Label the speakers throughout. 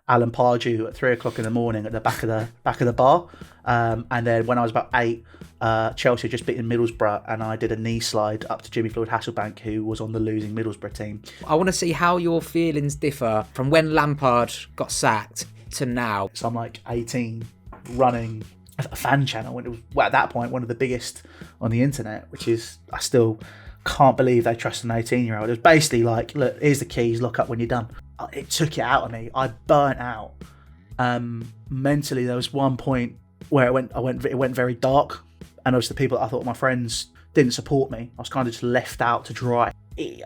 Speaker 1: Alan Pardew at 3:00 in the morning at the back of the bar. And then when I was about 8, Chelsea had just beaten Middlesbrough, and I did a knee slide up to Jimmy Floyd Hasselbank, who was on the losing Middlesbrough team.
Speaker 2: I want to see how your feelings differ from when Lampard got sacked to now.
Speaker 1: So I'm like 18, running a fan channel, and it was at that point one of the biggest on the internet, which is, I still can't believe they trust an 18-year-old. It was basically like, look, here's the keys, lock up when you're done. It took it out of me. I burnt out. Mentally, there was one point where it went very dark, and obviously the people that I thought were my friends didn't support me. I was kind of just left out to dry.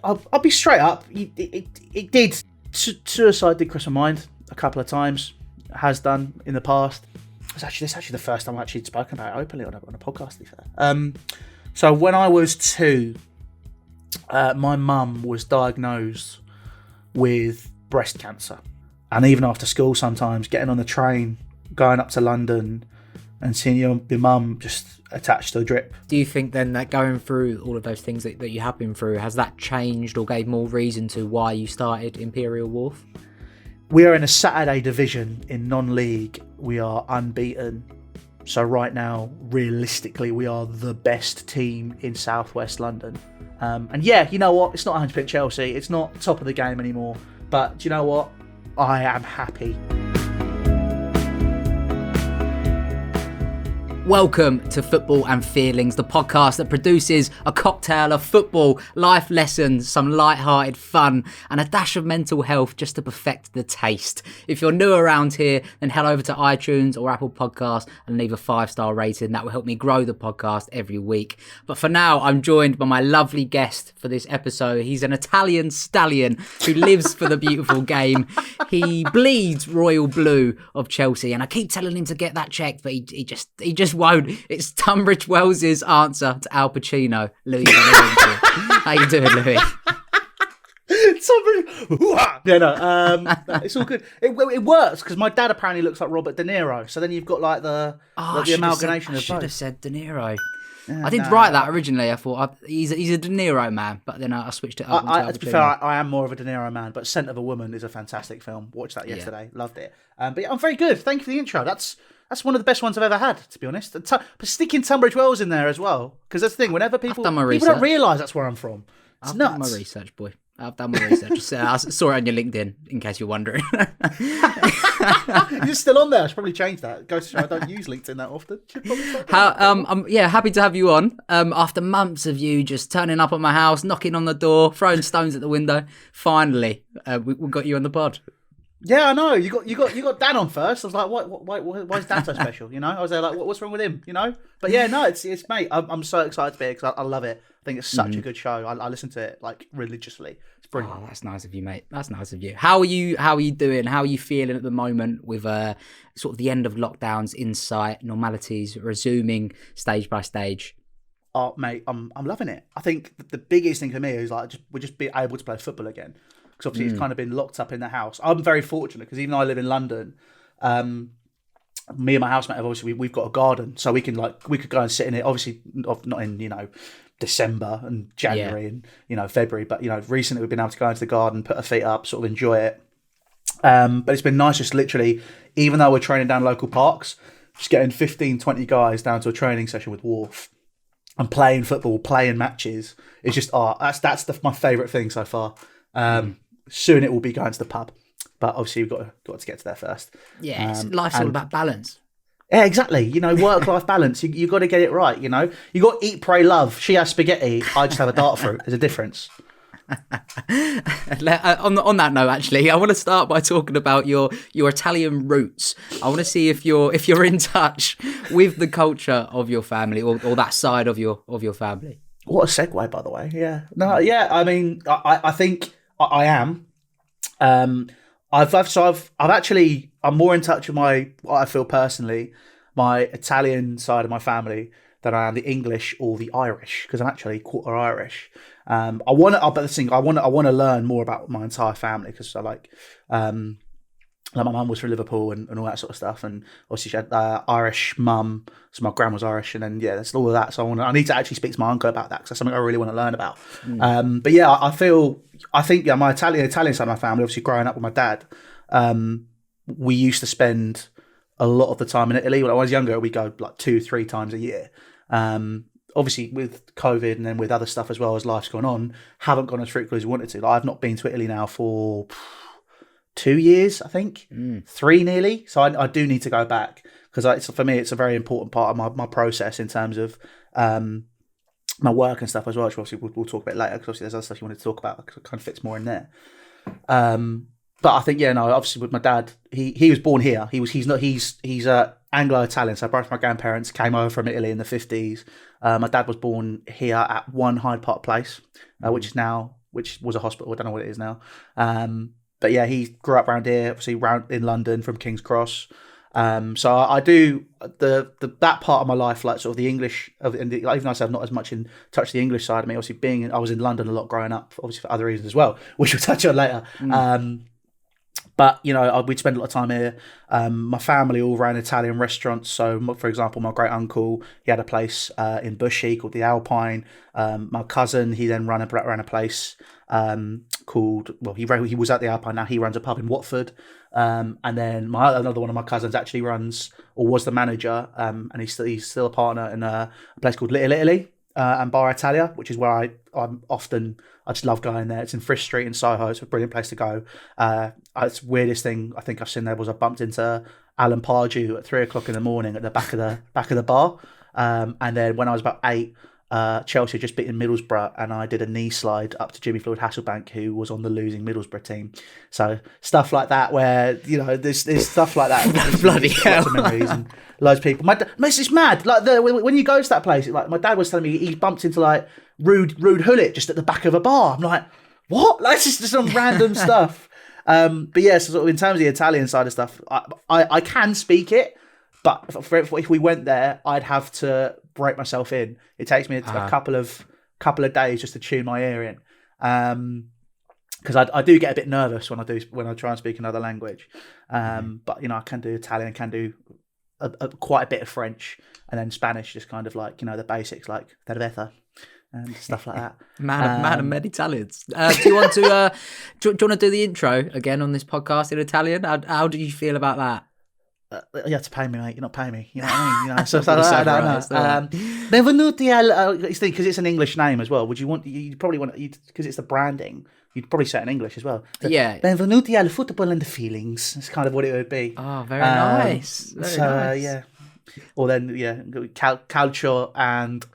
Speaker 1: I'll be straight up. It did. Suicide did cross my mind a couple of times. It has done in the past. This is actually the first time I've actually spoken about it openly on a podcast, to be fair. So when I was 2, my mum was diagnosed with breast cancer. And even after school sometimes, getting on the train, going up to London and seeing your mum just attached to a drip.
Speaker 2: Do you think then that going through all of those things that you have been through, has that changed or gave more reason to why you started Imperial Wharf?
Speaker 1: We are in a Saturday division in non-league. We are unbeaten. So right now, realistically, we are the best team in Southwest London. And yeah, you know what? It's not 100% Chelsea. It's not top of the game anymore. But do you know what? I am happy.
Speaker 2: Welcome to Football and Feelings, the podcast that produces a cocktail of football, life lessons, some light-hearted fun, and a dash of mental health just to perfect the taste. If you're new around here, then head over to iTunes or Apple Podcasts and leave a 5-star rating. That will help me grow the podcast every week. But for now, I'm joined by my lovely guest for this episode. He's an Italian stallion who lives for the beautiful game. He bleeds royal blue of Chelsea, and I keep telling him to get that checked, but he just won't. It's Tunbridge Wells's answer to Al Pacino. Louis. How you doing, Louis?
Speaker 1: It's all good. It works because my dad apparently looks like Robert De Niro. So then you've got like the amalgamation of both.
Speaker 2: I should have said De Niro. I did write that originally. I thought he's a De Niro man, but then I switched it up.
Speaker 1: To be fair, I am more of a De Niro man, but Scent of a Woman is a fantastic film. Watched that yesterday. Yeah. Loved it. But yeah, I'm very good. Thank you for the intro. That's one of the best ones I've ever had, to be honest. But sticking Tunbridge Wells in there as well, because that's the thing. Whenever people don't realise that's where I'm from. It's nuts.
Speaker 2: I've done my research, boy. I've done my research. I saw it on your LinkedIn, in case you're wondering.
Speaker 1: You're still on there. I should probably change that. Go to show I don't use LinkedIn that often.
Speaker 2: I'm happy to have you on. After months of you just turning up at my house, knocking on the door, throwing stones at the window, finally we got you on the pod.
Speaker 1: Yeah, I know. You got Dan on first. I was like, why is Dan so special? You know, I was there like, what's wrong with him? You know, but yeah, no, it's mate. I'm so excited to be here because I love it. I think it's such a good show. I listen to it like religiously. It's brilliant.
Speaker 2: Oh, that's nice of you, mate. That's nice of you. How are you doing? How are you feeling at the moment with sort of the end of lockdowns in sight, normalities resuming stage by stage?
Speaker 1: Oh, mate, I'm loving it. I think the biggest thing for me is like we're just be able to play football again. Because obviously it's kind of been locked up in the house. I'm very fortunate because even though I live in London, me and my housemate have obviously we've got a garden, so we could go and sit in it. Obviously not in December and January and February, but recently we've been able to go into the garden, put our feet up, sort of enjoy it. But it's been nice just literally, even though we're training down local parks, just getting 15, 20 guys down to a training session with Wharf and playing football, playing matches. It's just that's my favourite thing so far. Soon it will be going to the pub, but obviously we've got to get to there first.
Speaker 2: Yeah, life's all about balance.
Speaker 1: Yeah, exactly. Work-life balance. You got to get it right. You got to eat, pray, love. She has spaghetti. I just have a dart fruit. There's a difference.
Speaker 2: On that note, actually, I want to start by talking about your Italian roots. I want to see if you're in touch with the culture of your family or that side of your family.
Speaker 1: What a segue, by the way. Yeah. No. Yeah. I mean, I think I am. I'm more in touch with what I feel personally, my Italian side of my family than I am the English or the Irish, because I'm actually quarter Irish. I want to learn more about my entire family because I like my mum was from Liverpool and all that sort of stuff, and obviously she had Irish mum, so my gran was Irish, and then that's all of that. So I need to actually speak to my uncle about that because that's something I really want to learn about. But yeah, I think my Italian side of my family, obviously growing up with my dad, we used to spend a lot of the time in Italy. When I was younger, we go like 2-3 times a year. Obviously, with COVID and then with other stuff as well as life's gone on, haven't gone as frequently as we wanted to. Like, I've not been to Italy now for 2 years, I think, 3 nearly. So I do need to go back because for me, it's a very important part of my process in terms of my work and stuff as well, which obviously we'll talk about later because obviously there's other stuff you wanted to talk about because it kind of fits more in there. But I think, obviously with my dad, he was born here. He's Anglo-Italian. So both my grandparents came over from Italy in the 50s. My dad was born here at One Hyde Park Place, which was a hospital. I don't know what it is now. But yeah, he grew up around here, obviously around in London from King's Cross. So I do that part of my life, like sort of the English, even though I said I'm not as much in touch with the English side of me. Obviously, I was in London a lot growing up, obviously for other reasons as well, which we'll touch on later. But we'd spend a lot of time here. My family all ran Italian restaurants. So, for example, my great uncle, he had a place in Bushy called the Alpine. My cousin, he then ran a place called. Well, he was at the Alpine. Now he runs a pub in Watford. And then another one of my cousins actually runs or was the manager, and he's still a partner in a place called Little Italy and Bar Italia, which is where I just love going there. It's in Frisch Street in Soho. It's a brilliant place to go. It's the weirdest thing I think I've seen there was I bumped into Alan Pardew at 3:00 in the morning at the back of the bar. And then when I was about 8, Chelsea had just beaten Middlesbrough, and I did a knee slide up to Jimmy Floyd Hasselbank, who was on the losing Middlesbrough team. So stuff like that, where there's stuff like that.
Speaker 2: Bloody hell!
Speaker 1: Lots of memories and loads of people. It's mad. Like when you go to that place, like my dad was telling me, he bumped into like Rude Hullet just at the back of a bar. I'm like, what? Like it's just some random stuff. But yeah, so sort of in terms of the Italian side of stuff, I can speak it, but if we went there, I'd have to break myself in. It takes me a couple of days just to tune my ear in, because I do get a bit nervous when I try and speak another language. But I can do Italian, I can do quite a bit of French, and then Spanish, just kind of like the basics like cerveza and stuff like that.
Speaker 2: Man of many talents. Do you want to do you want to do the intro again on this podcast in Italian? How do you feel about that?
Speaker 1: You have to pay me, mate. You're not paying me. You know what I mean? So Benvenuti al. Because it's an English name as well. You probably want because it's the branding. You'd probably say it in English as well. So,
Speaker 2: yeah.
Speaker 1: Benvenuti al football and the feelings. That's kind of what it would be.
Speaker 2: Oh, very nice. Very nice.
Speaker 1: Yeah. Or then calcio and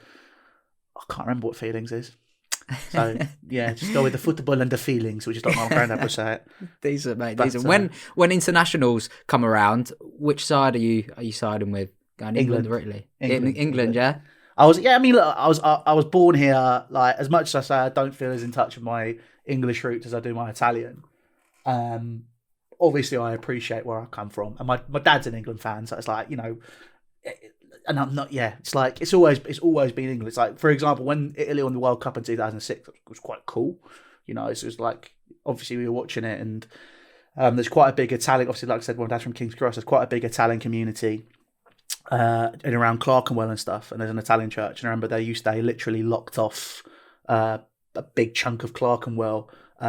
Speaker 1: I can't remember what feelings is. So yeah, just go with the football and the feelings, which is like my granddad would say it.
Speaker 2: Decent, mate. Decent. When internationals come around, which side are you siding with? Going England or Italy? England, yeah.
Speaker 1: I was born here. Like, as much as I say I don't feel as in touch with my English roots as I do my Italian. Obviously, I appreciate where I come from, and my dad's an England fan, so it's like and I'm not. Yeah, it's like it's always been England. It's like, for example, when Italy won the World Cup in 2006, it was quite cool. It was like, obviously we were watching it, and there's quite a big Italian. Obviously, like I said, my dad's from King's Cross. There's quite a big Italian community in around Clerkenwell and stuff. And there's an Italian church. And I remember they literally locked off a big chunk of Clerkenwell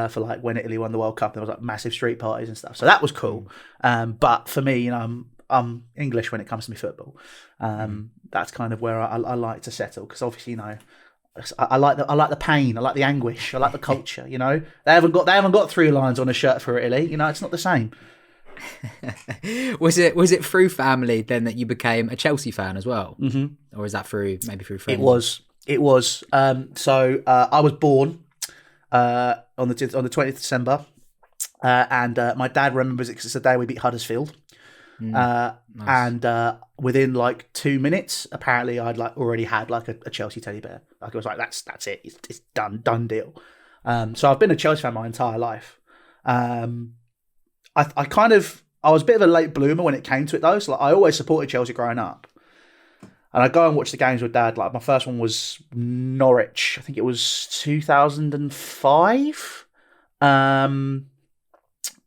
Speaker 1: for like when Italy won the World Cup. There was like massive street parties and stuff. So that was cool. But for me, I'm English when it comes to me football. That's kind of where I like to settle, because obviously I like the pain, I like the anguish, I like the culture. They haven't got 3 lines on a shirt for Italy. It's not the same.
Speaker 2: Was it through family then that you became a Chelsea fan as well, or is that maybe through friends?
Speaker 1: It was. So I was born on the 20th of December, and my dad remembers it because it's the day we beat Huddersfield. Nice. And within like 2 minutes, apparently I'd like already had like a Chelsea teddy bear. Like, it was like, that's it. It's done deal. So I've been a Chelsea fan my entire life. I was a bit of a late bloomer when it came to it though. So like, I always supported Chelsea growing up. And I'd go and watch the games with Dad. Like, my first one was Norwich. I think it was 2005.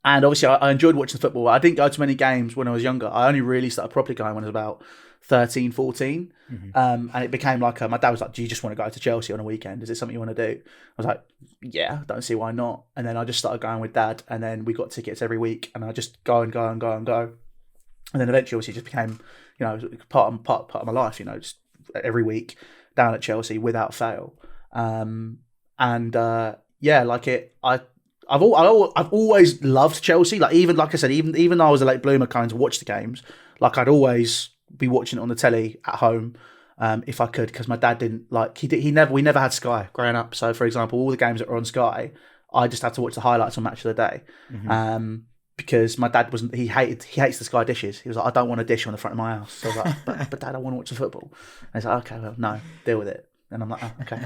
Speaker 1: And obviously, I enjoyed watching the football. I didn't go to many games when I was younger. I only really started properly going when I was about 13, 14. And it became like, my dad was like, do you just want to go to Chelsea on a weekend? Is it something you want to do? I was like, yeah, don't see why not. And then I just started going with dad. And then we got tickets every week. And I just go and go and go and go. And then eventually, obviously, it just became, part of my life, just every week down at Chelsea without fail. I've always loved Chelsea. Like I said, even though I was a late bloomer, kind to watch the games. Like I'd always be watching it on the telly at home, if I could, because my dad didn't we never had Sky growing up. So for example, all the games that were on Sky, I just had to watch the highlights on Match of the Day, because my dad he hates the Sky dishes. He was like, I don't want a dish on the front of my house. So I was like, but Dad, I want to watch the football. And he's like, okay, well, no, deal with it. And I'm like, oh, okay.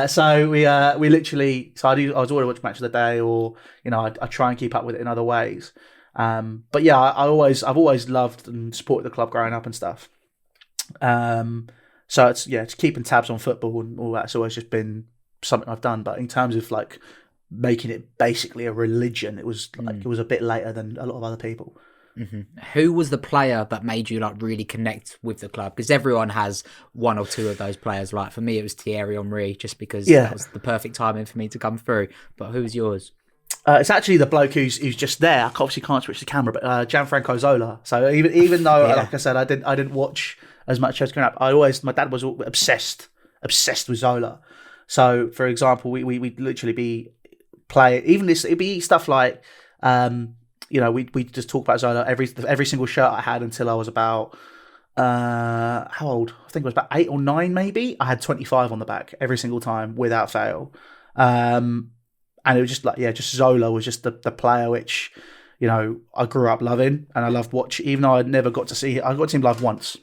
Speaker 1: So we literally, I was always watching Match of the Day, or I try and keep up with it in other ways. But yeah, I've always loved and supported the club growing up and stuff. So it's keeping tabs on football and all that's always just been something I've done. But in terms of like making it basically a religion, it was a bit later than a lot of other people.
Speaker 2: Who was the player that made you like really connect with the club? Because everyone has one or two of those players. Like for me, it was Thierry Henry, just because that was the perfect timing for me to come through. But who's yours?
Speaker 1: It's actually the bloke who's just there. I obviously can't switch the camera, but Gianfranco Zola. So even though, like I said, I didn't watch as much as growing up, my dad was obsessed with Zola. So for example, we'd literally be playing. Even this, it'd be stuff like. We just talk about Zola. Every single shirt I had until I was about how old? I think it was about 8 or 9, maybe. I had 25 on the back every single time without fail. And it was just like, just Zola was just the player which, I grew up loving and I loved watching. Even though I never got to see, I got to see him live once.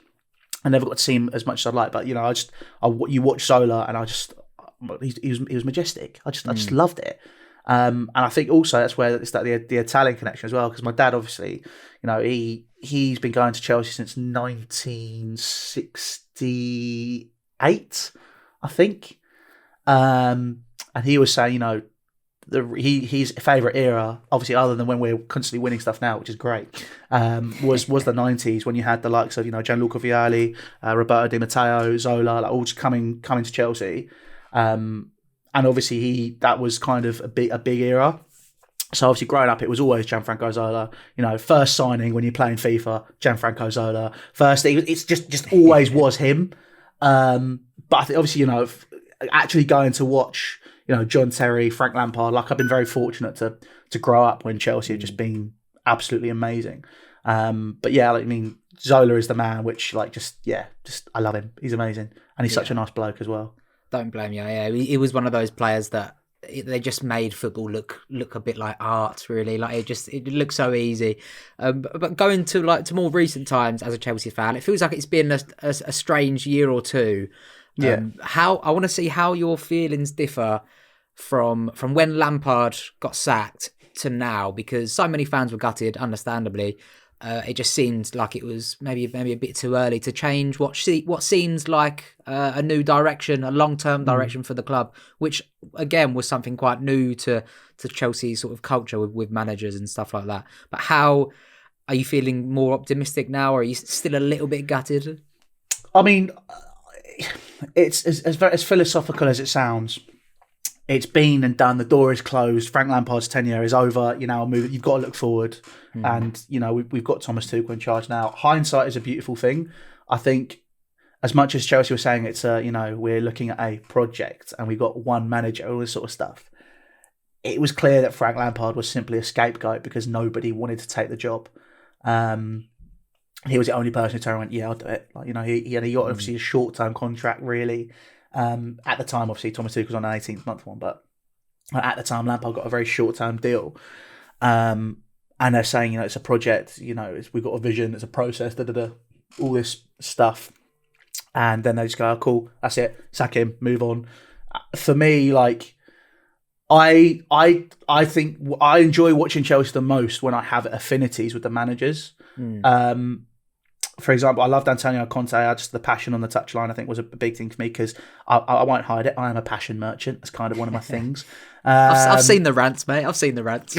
Speaker 1: I never got to see him as much as I'd like, but you watch Zola and he was majestic. I just loved it. And I think also that's where it's like the Italian connection as well, because my dad obviously, he's been going to Chelsea since 1968, I think. And he was saying, his favourite era, obviously other than when we're constantly winning stuff now, which is great, was the 90s, when you had the likes of Gianluca Vialli, Roberto Di Matteo, Zola, like all just coming to Chelsea. And obviously that was kind of a big era. So obviously growing up, it was always Gianfranco Zola. First signing when you're playing FIFA, Gianfranco Zola. First, it's just always was him. But I think obviously, actually going to watch, John Terry, Frank Lampard, like I've been very fortunate to grow up when Chelsea have just been absolutely amazing. But yeah, like, I mean, Zola is the man, which I love him. He's amazing. And he's such a nice bloke as well.
Speaker 2: Don't blame you. Yeah, he was one of those players that they just made football look a bit like art, really. Like it looks so easy. But going to more recent times as a Chelsea fan, it feels like it's been a strange year or two. How I want to see how your feelings differ from when Lampard got sacked to now, because so many fans were gutted, understandably. It just seemed like it was maybe a bit too early to change what seems like a new direction, a long-term direction for the club, which again was something quite new to Chelsea's sort of culture with managers and stuff like that. But how are you feeling more optimistic now, or are you still a little bit gutted?
Speaker 1: I mean, it's as philosophical as it sounds. It's been and done. The door is closed. Frank Lampard's tenure is over. You've got to look forward. And, we've got Thomas Tuchel in charge now. Hindsight is a beautiful thing. I think as much as Chelsea was saying it's, we're looking at a project and we've got one manager, all this sort of stuff. It was clear that Frank Lampard was simply a scapegoat because nobody wanted to take the job. He was the only person who turned around and went, yeah, I'll do it. Like, he got obviously a short-term contract, really. At the time, obviously, Thomas Tuchel was on an 18-month one, but at the time, Lampard got a very short-term deal. And they're saying, it's a project, we've got a vision, it's a process, all this stuff. And then they just go, oh, cool, that's it, sack him, move on. For me, like, I think I enjoy watching Chelsea the most when I have affinities with the managers. for example, I loved Antonio Conte. Just the passion on the touchline, I think, was a big thing for me because I won't hide it. I am a passion merchant. That's kind of one of my things.
Speaker 2: I've seen the rants, mate. I've seen the rants.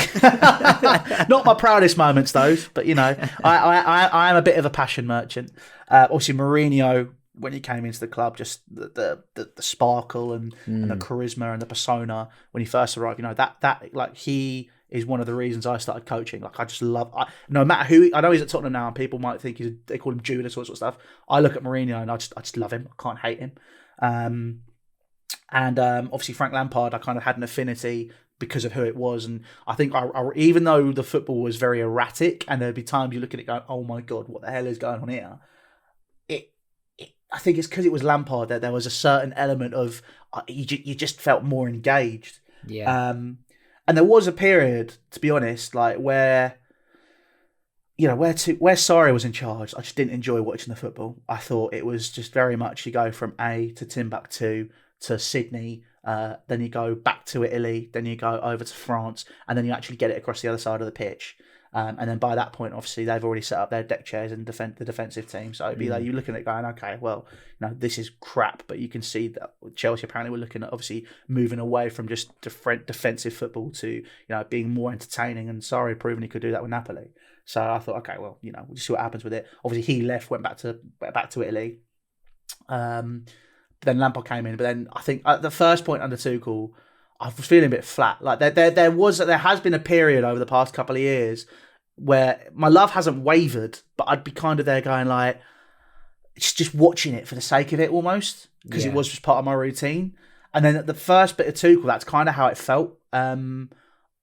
Speaker 1: Not my proudest moments, those, but I am a bit of a passion merchant. Obviously, Mourinho, when he came into the club, just the sparkle and the charisma and the persona when he first arrived. That like he is one of the reasons I started coaching. Like I just love, no matter who. I know he's at Tottenham now, and people might think they call him Judas, all sorts of stuff. I look at Mourinho and I just love him. I can't hate him. And obviously Frank Lampard, I kind of had an affinity because of who it was. And I think even though the football was very erratic, and there'd be times you look at it going, "Oh my god, what the hell is going on here?" I think it's because it was Lampard that there was a certain element of you just felt more engaged.
Speaker 2: Yeah.
Speaker 1: And there was a period, to be honest, like where Sarri was in charge, I just didn't enjoy watching the football. I thought it was just very much you go from A to Timbuktu to Sydney, then you go back to Italy, then you go over to France, and then you actually get it across the other side of the pitch. And then by that point, obviously, they've already set up their deck chairs and the defensive team. So it'd be like you're looking at it going, okay, well, this is crap. But you can see that Chelsea apparently were looking at obviously moving away from just defensive football to being more entertaining. And Sarri proven he could do that with Napoli. So I thought, okay, well, we'll just see what happens with it. Obviously, he left, went back to Italy. Then Lampard came in, but then I think at the first point under Tuchel, I was feeling a bit flat. Like there has been a period over the past couple of years where my love hasn't wavered, but I'd be kind of there going like, it's just watching it for the sake of it almost, because it was just part of my routine. And then at the first bit of Tuchel, that's kind of how it felt. I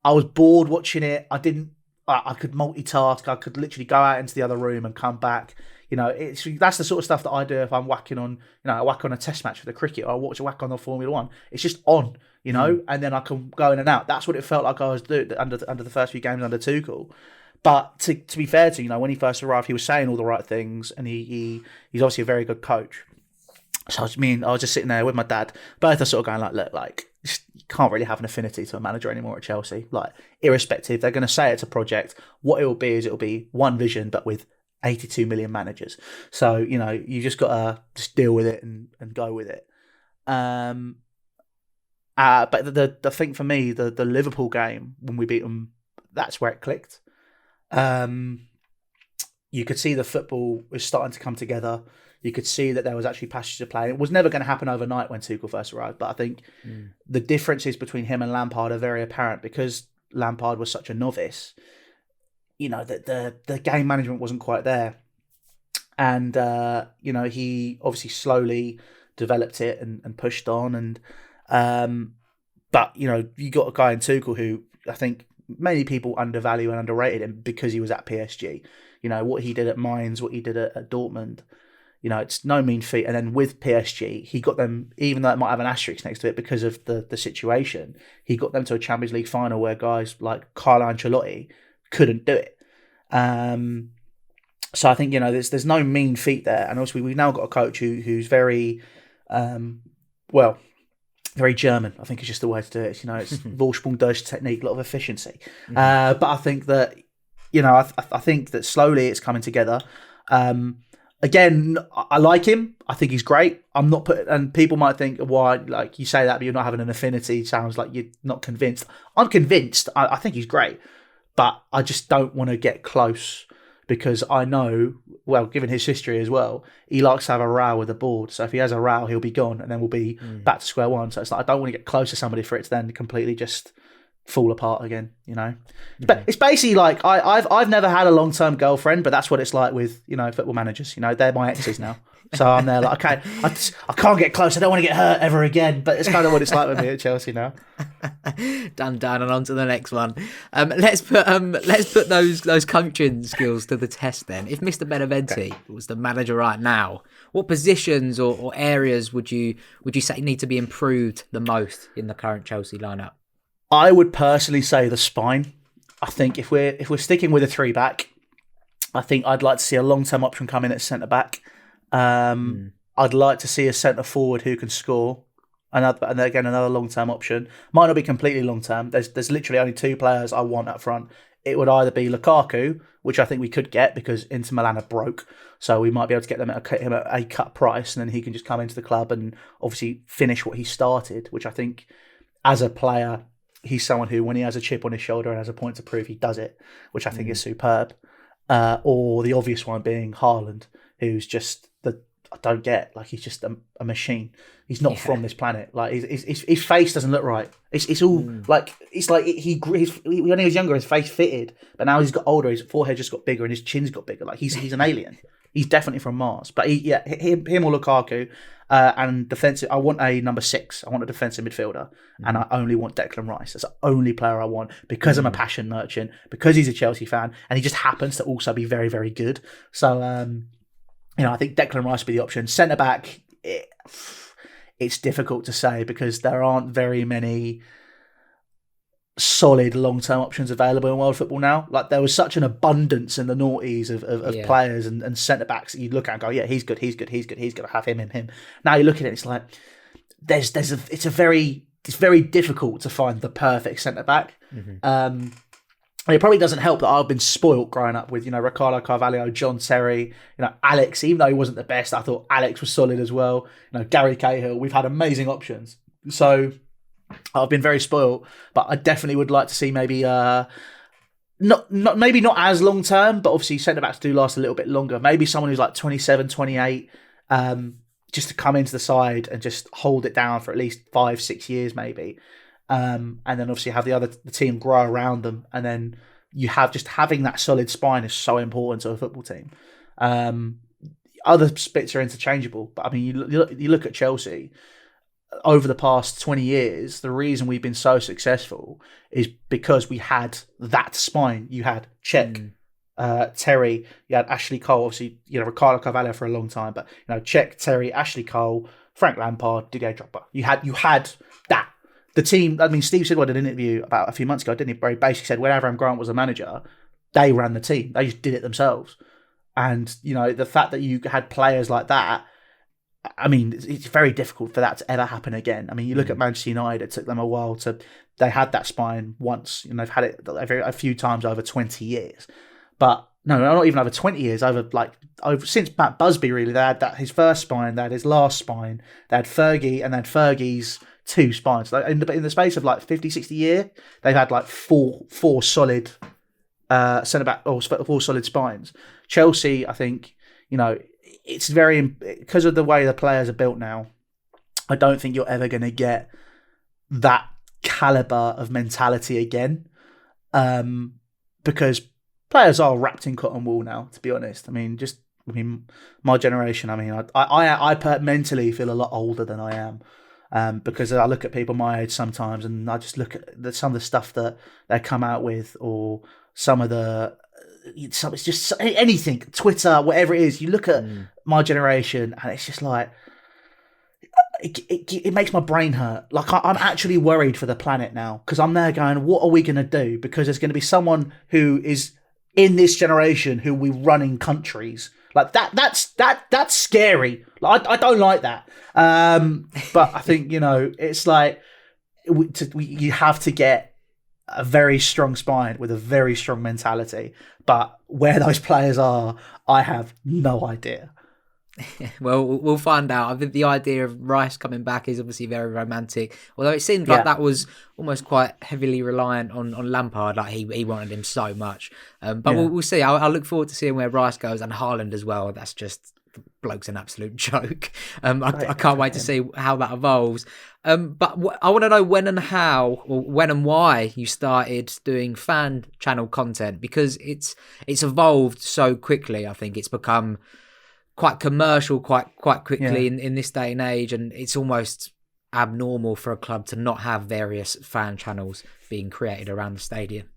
Speaker 1: was bored watching it. I could multitask. I could literally go out into the other room and come back. That's the sort of stuff that I do if I'm whacking on, I whack on a test match for the cricket, or I watch a whack on the Formula One. It's just on, and then I can go in and out. That's what it felt like I was doing under the first few games under Tuchel. But to be fair to when he first arrived, he was saying all the right things, and he's obviously a very good coach. So I was just sitting there with my dad. Both are sort of going like, look, like you can't really have an affinity to a manager anymore at Chelsea. Like irrespective, they're going to say it's a project. What it'll be one vision, but with 82 million managers. So, you just got to just deal with it and go with it. But the thing for me, the Liverpool game, when we beat them, that's where it clicked. You could see the football was starting to come together. You could see that there was actually passage of play. It was never going to happen overnight when Tuchel first arrived, but I think the differences between him and Lampard are very apparent because Lampard was such a novice. The game management wasn't quite there. And, he obviously slowly developed it and pushed on. But you got a guy in Tuchel who I think many people undervalue and underrated him because he was at PSG. What he did at Mainz, what he did at Dortmund, it's no mean feat. And then with PSG, he got them, even though it might have an asterisk next to it because of the situation, he got them to a Champions League final where guys like Carlo Ancelotti couldn't do it. So I think there's no mean feat there, and obviously we've now got a coach who's very, very German. I think is just the way to do it. It's Vorsprung durch technique, a lot of efficiency. But I think that I think that slowly it's coming together. Again, I like him. I think he's great. I'm not and people might think, why, like you say that, but you're not having an affinity. Sounds like you're not convinced. I'm convinced. I think he's great. But I just don't want to get close because I know, well, given his history as well, he likes to have a row with the board. So if he has a row, he'll be gone and then we'll be back to square one. So it's like I don't want to get close to somebody for it to then completely just fall apart again, But it's basically like I've never had a long-term girlfriend, but that's what it's like with, football managers. They're my exes now. So I'm there like, okay, I can't get close. I don't want to get hurt ever again. But it's kind of what it's like with me at Chelsea now.
Speaker 2: Done, and on to the next one. Let's put those coaching skills to the test then. If Mr. Beneventi was the manager right now, what positions or areas would you say need to be improved the most in the current Chelsea lineup?
Speaker 1: I would personally say the spine. I think if we're sticking with a 3-back, I think I'd like to see a long-term option come in at centre-back. I'd like to see a centre forward who can score, and again another long term option. Might not be completely long term. There's literally only 2 players I want up front it would either be Lukaku, which I think we could get because Inter Milan are broke, so we might be able to get him at a cut price, and then he can just come into the club and obviously finish what he started, which I think as a player, he's someone who, when he has a chip on his shoulder and has a point to prove, he does it, which I think is superb. Or the obvious one being Haaland, who's just I don't get, like, he's just a machine. He's not from this planet. Like, his face doesn't look right. It's all like, it's like when he was younger, his face fitted, but now he's got older, his forehead just got bigger and his chin's got bigger. Like, he's an alien. He's definitely from Mars. But him or Lukaku. And defensive, I want a number 6. I want a defensive midfielder, and I only want Declan Rice. That's the only player I want because I'm a passion merchant, because he's a Chelsea fan, and he just happens to also be very, very good. So, I think Declan Rice would be the option. Centre back, it's difficult to say because there aren't very many solid long-term options available in world football now. Like, there was such an abundance in the noughties of players and centre-backs that you look at and go, yeah, he's good, he's going to have him. Now you look at it, it's like, it's very difficult to find the perfect centre-back. It probably doesn't help that I've been spoilt growing up with, Ricardo Carvalho, John Terry, Alex, even though he wasn't the best, I thought Alex was solid as well. Gary Cahill, we've had amazing options. So I've been very spoiled, but I definitely would like to see maybe not as long term, but obviously centre backs do last a little bit longer. Maybe someone who's like 27, 28, just to come into the side and just hold it down for at least 5-6 years, maybe. And then obviously have the team grow around them, and then you have just having that solid spine is so important to a football team. Other bits are interchangeable, but I mean, you look at Chelsea. Over the past 20 years, the reason we've been so successful is because we had that spine. You had Cech, Terry, you had Ashley Cole, obviously, Ricardo Carvalho for a long time, but, Cech, Terry, Ashley Cole, Frank Lampard, Didier Drogba. You had that. The team, I mean, Steve Sidwell did an interview about a few months ago, didn't he? Where he basically said when Avram Grant was a manager, they ran the team. They just did it themselves. And, the fact that you had players like that, I mean, it's very difficult for that to ever happen again. I mean, you look at Manchester United, it took them a while they had that spine once, they've had it a few times over 20 years. But no, not even over 20 years, over since Matt Busby, really, they had his first spine, they had his last spine, they had Fergie, and then Fergie's 2 spines. Like in the space of like 50, 60 years, they've had like four solid centre back or 4 solid spines. Chelsea, I think, it's very, because of the way the players are built now, I don't think you're ever going to get that caliber of mentality again, because players are wrapped in cotton wool now, to be honest. I mean, my generation, I mean, I mentally feel a lot older than I am, because I look at people my age sometimes and I just look at some of the stuff that they come out with, or it's just anything, Twitter, whatever it is. You look at my generation and it's just like, it makes my brain hurt. Like, I'm actually worried for the planet now, because I'm there going, what are we going to do? Because there's going to be someone who is in this generation who will be running countries. Like, that's scary. Like, I don't like that. But I think, it's like, you have to get a very strong spine with a very strong mentality. But where those players are, I have no idea.
Speaker 2: Well, we'll find out. I think the idea of Rice coming back is obviously very romantic, although it seemed like that was almost quite heavily reliant on Lampard. Like, he wanted him so much. But we'll see. I'll look forward to seeing where Rice goes, and Haaland as well. That's just, the bloke's an absolute joke. I can't wait to see how that evolves. But I want to know when and how, or when and why you started doing fan channel content, because it's evolved so quickly. I think it's become quite commercial quite quickly in this day and age, and it's almost abnormal for a club to not have various fan channels being created around the stadium.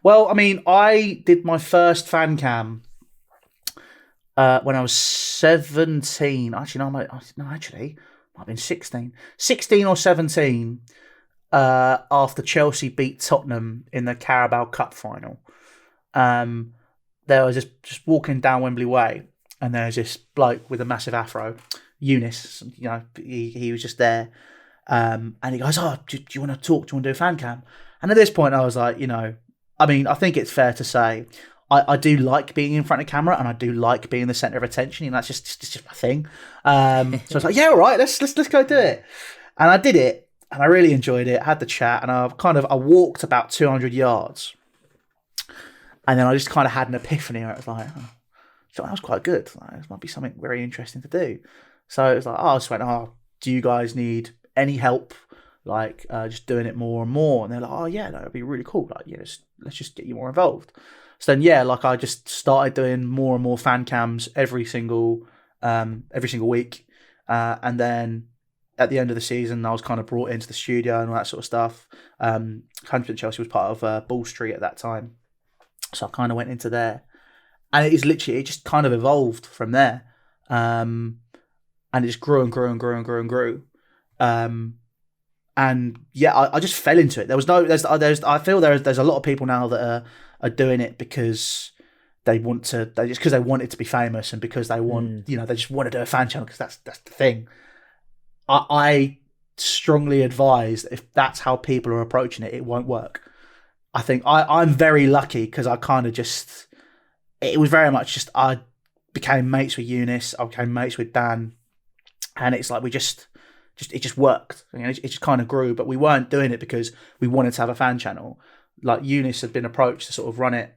Speaker 1: Well, I mean, I did my first fan cam when I was 17. Actually, no, actually, might have been 16 or 17, after Chelsea beat Tottenham in the Carabao Cup final. There was just walking down Wembley Way, and there was this bloke with a massive afro, Eunice. He was just there, and he goes, "Oh, do you want to talk? Do you want to do a fan cam?" And at this point, I was like, I mean, I think it's fair to say I do like being in front of camera, and I do like being the center of attention. That's just my thing. So I was like, yeah, all right, let's go do it. And I did it, and I really enjoyed it. Had the chat, and I walked about 200 yards, and then I just kind of had an epiphany where it was like, oh, so that was quite good. Like, this might be something very interesting to do. So it was like, I just went, do you guys need any help? Like, just doing it more and more. And they're like, oh yeah, that would be really cool. Like, yeah, let's just get you more involved. So then, yeah, like I just started doing more and more fan cams every single week. And then at the end of the season, I was kind of brought into the studio and all that sort of stuff. 100% Chelsea was part of Ball Street at that time. So I kind of went into there. And it just kind of evolved from there. And it just grew and grew and grew and grew and grew. And yeah, I just fell into it. I feel there's a lot of people now that are doing it because they want it to be famous, and because they want, they just want to do a fan channel because that's the thing. I strongly advise that if that's how people are approaching it, it won't work. I think I'm very lucky because I kind of it was very much just, I became mates with Eunice, I became mates with Dan, and it's like it just worked. It just kind of grew, but we weren't doing it because we wanted to have a fan channel. Like Eunice had been approached to sort of run it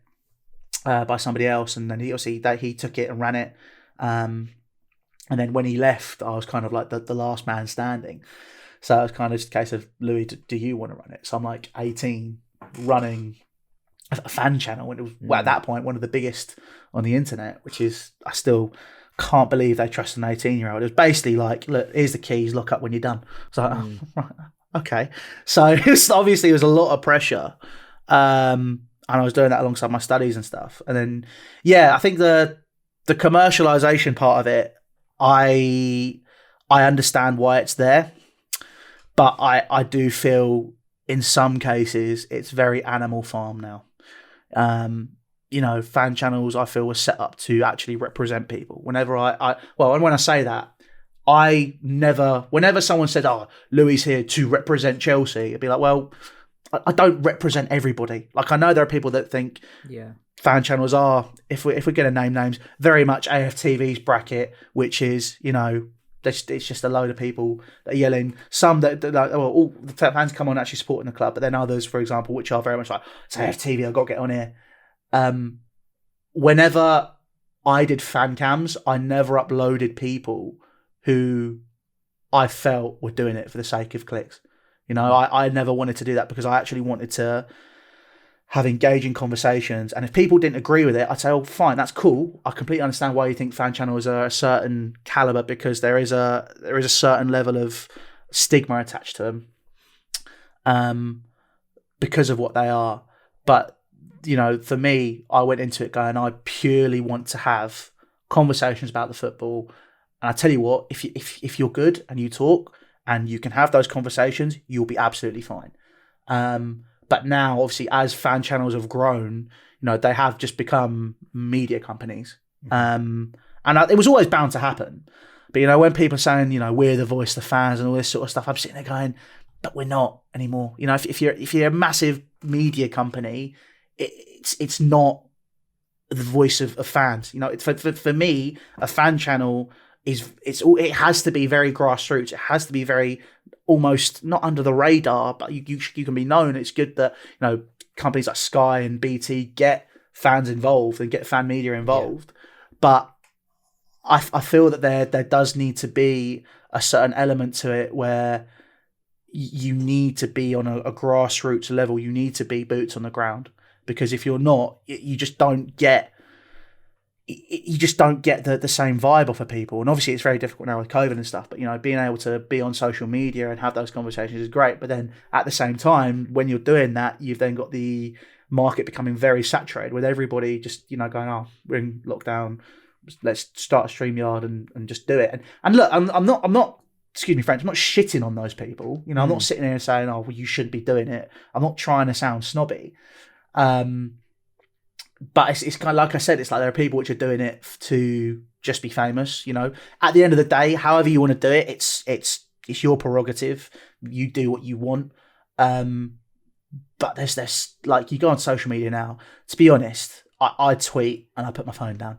Speaker 1: by somebody else, and then he took it and ran it. And then when he left, I was kind of like the last man standing. So it was kind of just a case of, Louis, do you want to run it? So I'm like 18, running a fan channel, and it was at that point one of the biggest on the internet, which is, I still can't believe they trust an 18-year-old. It was basically like, look, here's the keys, lock up when you're done. So right, okay. So it was a lot of pressure. And I was doing that alongside my studies and stuff. And then, yeah, I think the commercialization part of it, I understand why it's there, but I do feel in some cases it's very Animal Farm now. Fan channels, I feel, were set up to actually represent people. Whenever and when I say that, whenever someone said, oh, Louis here to represent Chelsea, I'd be like, well, I don't represent everybody. Like, I know there are people that think fan channels are, if we're going to name names, very much AFTV's bracket, which is, it's just a load of people that are yelling. Some that like, all the fans come on actually supporting the club, but then others, for example, which are very much like, it's AFTV, I've got to get on here. Whenever I did fan cams, I never uploaded people who I felt were doing it for the sake of clicks. I never wanted to do that, because I actually wanted to have engaging conversations. And if people didn't agree with it, I'd say, oh, fine, that's cool. I completely understand why you think fan channels are a certain caliber, because there is a certain level of stigma attached to them because of what they are. But, for me, I went into it going, I purely want to have conversations about the football. And I tell you what, if you're good and you talk and you can have those conversations, you'll be absolutely fine. But now, obviously, as fan channels have grown, they have just become media companies. And it was always bound to happen. But, when people are saying, we're the voice of the fans and all this sort of stuff, I'm sitting there going, but we're not anymore. If you're a massive media company, it's not the voice of fans. For me, a fan channel it has to be very grassroots. It has to be very almost not under the radar, but you can be known. It's good that companies like Sky and BT get fans involved and get fan media involved. Yeah. But I feel that there does need to be a certain element to it where you need to be on a grassroots level. You need to be boots on the ground, because if you're not, you just don't get the same vibe off of people. And obviously it's very difficult now with COVID and stuff, but being able to be on social media and have those conversations is great. But then at the same time, when you're doing that, you've then got the market becoming very saturated with everybody just going, oh, we're in lockdown, let's start a StreamYard and just do it. And look, I'm not excuse me French, I'm not shitting on those people. I'm not sitting there and saying, oh, well, you shouldn't be doing it. I'm not trying to sound snobby. But it's kind of like I said, it's like there are people which are doing it to just be famous. At the end of the day, however you want to do it, it's your prerogative. You do what you want. But there's like, you go on social media now, to be honest, I tweet and I put my phone down.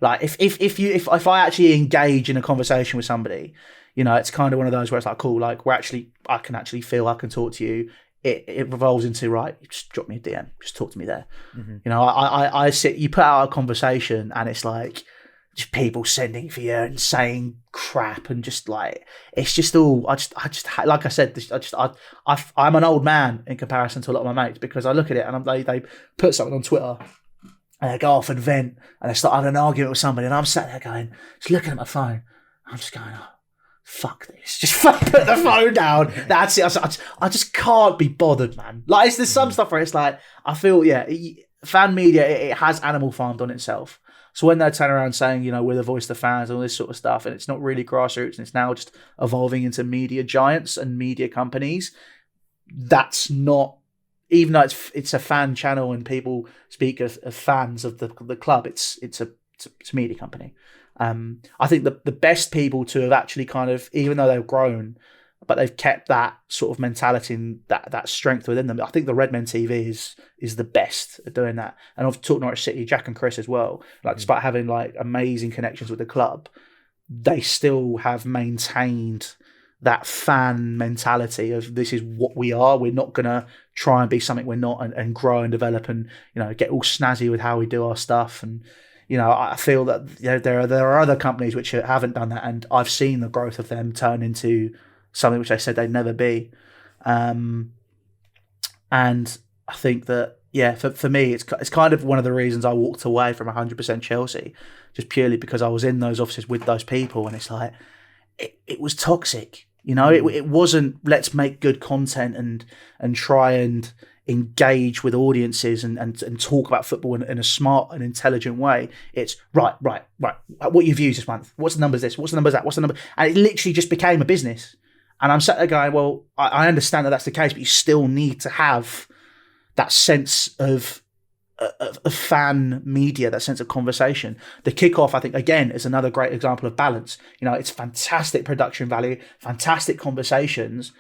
Speaker 1: Like if I actually engage in a conversation with somebody, you know, it's kind of one of those where it's like, cool, like I can actually feel I can talk to you. It revolves into, right, just drop me a DM, just talk to me there. Mm-hmm. You know, I sit, you put out a conversation and it's like just people sending for you and saying crap and just like, it's just all, I just like I said, I'm an old man in comparison to a lot of my mates, because I look at it and they put something on Twitter and they go off and vent and they start having an argument with somebody and I'm sat there going, just looking at my phone. I'm just going, oh, fuck this. Just put the phone down. That's it. I just can't be bothered, man. Like, there's some stuff where it's like, I feel, fan media, it has Animal Farmed on itself. So when they turn around saying, you know, we're the voice of the fans and all this sort of stuff, and it's not really grassroots and it's now just evolving into media giants and media companies, that's not, even though it's a fan channel and people speak of fans of the club, it's a media company. I think the best people to have actually kind of, even though they've grown, but they've kept that sort of mentality and that strength within them. I think the Redmen TV is the best at doing that. And I've talked Norwich City, Jack and Chris as well. Like, despite having like amazing connections with the club, they still have maintained that fan mentality of, this is what we are. We're not gonna try and be something we're not, and grow and develop and, you know, get all snazzy with how we do our stuff. And you know, I feel that, you know, there are other companies which haven't done that, and I've seen the growth of them turn into something which they said they'd never be. And I think that, for me, it's kind of one of the reasons I walked away from 100% Chelsea, just purely because I was in those offices with those people, and it's like, it was toxic. You know, it wasn't, let's make good content and try and engage with audiences and talk about football in a smart and intelligent way. It's right. What your views this month? What's the numbers this? What's the numbers that? What's the number? And it literally just became a business. And I'm sat there going, well, I understand that that's the case, but you still need to have that sense of fan media, that sense of conversation. The Kickoff, I think, again, is another great example of balance. You know, it's fantastic production value, fantastic conversations,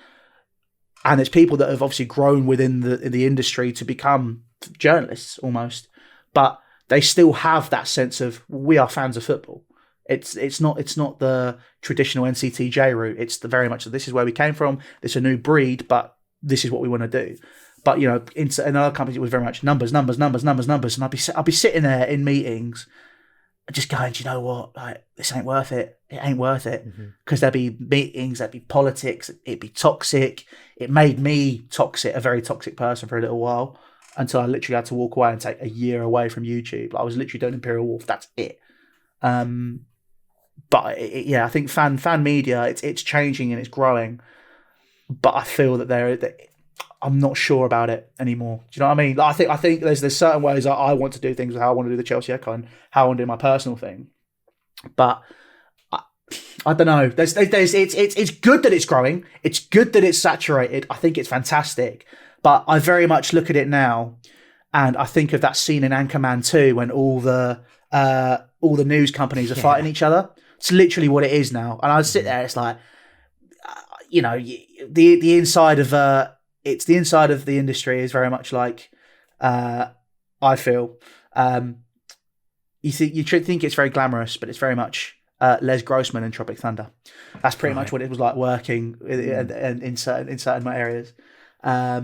Speaker 1: and it's people that have obviously grown within the industry to become journalists almost, but they still have that sense of, we are fans of football. It's not the traditional NCTJ route. It's the very much, this is where we came from. This is a new breed, but this is what we want to do. But, you know, in other companies, it was very much numbers. And I'd be sitting there in meetings just going, do you know what? Like, this ain't worth it. It ain't worth it. Because there'd be meetings, there'd be politics, it'd be toxic. It made me a very toxic person for a little while, until I literally had to walk away and take a year away from YouTube. Like, I was literally doing Imperial Wharf. That's it. But I think fan media, it's changing and it's growing. But I feel that I'm not sure about it anymore. Do you know what I mean? Like, I think there's certain ways I want to do things, how I want to do the Chelsea Echo and how I want to do my personal thing. But I don't know. It's good that it's growing. It's good that it's saturated. I think it's fantastic. But I very much look at it now, and I think of that scene in Anchorman 2 when all the news companies are fighting each other. It's literally what it is now. And I sit there. It's like, you know, the inside of it's the inside of the industry is very much like, I feel, you think it's very glamorous, but it's very much Les Grossman and Tropic Thunder. That's pretty much what it was like working in certain areas. But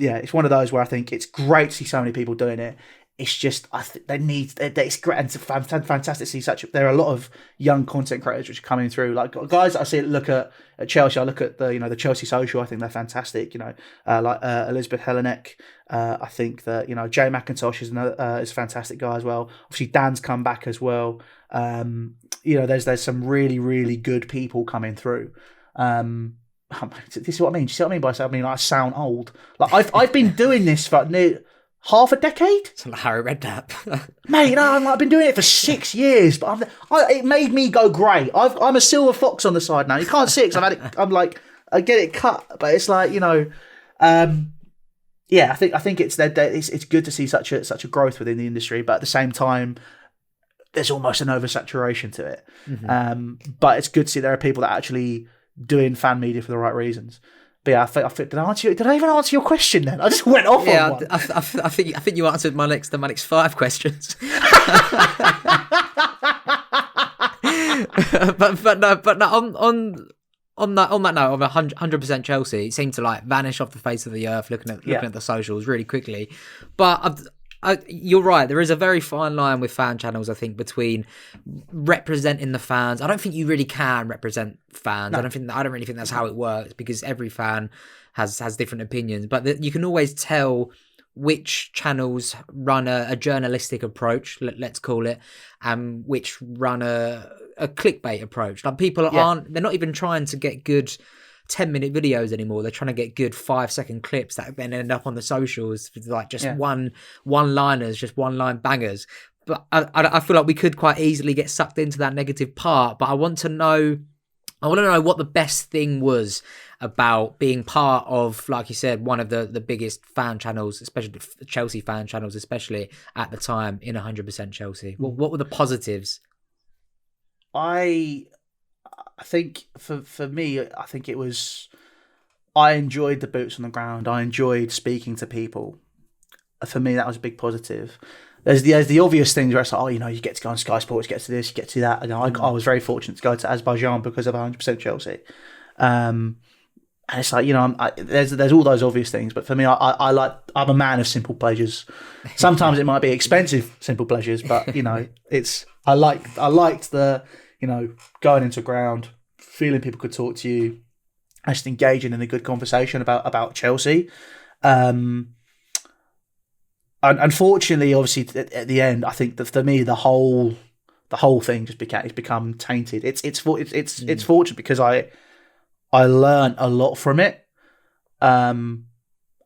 Speaker 1: it's one of those where I think it's great to see so many people doing it. It's just, I think it's great and it's fantastic to see there are a lot of young content creators which are coming through. Like guys that I see look at Chelsea, I look at the Chelsea Social. I think they're fantastic. You know, like Elizabeth Helenek. I think that, you know, Jay McIntosh is a fantastic guy as well. Obviously Dan's come back as well. You know, there's some really, really good people coming through. This is what I mean. Do you see what I mean by saying, I sound old? Like I've been doing this for half a decade?
Speaker 2: It's like Harry Redknapp.
Speaker 1: Mate, you know, I've been doing it for 6 years, but it made me go grey. I'm a silver fox on the side now. You can't see it because I get it cut, but it's like, you know, I think it's good to see such a growth within the industry, but at the same time, there's almost an oversaturation to it. But it's good to see there are people that are actually doing fan media for the right reasons. But yeah, I think did I even answer your question then? I just went off on one.
Speaker 2: I think you answered my next 5 questions. but no, on that note of 100% Chelsea, it seemed to like vanish off the face of the earth. Looking at the socials really quickly, but you're right. There is a very fine line with fan channels, I think, between representing the fans. I don't think you really can represent fans. No. I don't really think that's how it works, because every fan has different opinions. But you can always tell which channels run a journalistic approach, let's call it, and which run a clickbait approach. Like people they're not even trying to get good 10-minute videos anymore. They're trying to get good 5-second clips that then end up on the socials with like just one-liners, just one-line bangers. But I feel like we could quite easily get sucked into that negative part. But I want to know what the best thing was about being part of, like you said, one of the biggest fan channels, especially Chelsea fan channels, especially at the time in 100% Chelsea. What were the positives?
Speaker 1: I think for me, I think it was, I enjoyed the boots on the ground. I enjoyed speaking to people. For me, that was a big positive. There's the obvious things where it's like, you get to go on Sky Sports, you get to this, you get to that. I was very fortunate to go to Azerbaijan because of 100% Chelsea. And it's like, there's all those obvious things. But for me, I'm a man of simple pleasures. Sometimes it might be expensive simple pleasures, but I liked the, going into ground, feeling people could talk to you, just engaging in a good conversation about Chelsea. Unfortunately, obviously, at the end, I think that for me, the whole thing just become tainted. It's fortunate because I learned a lot from it, and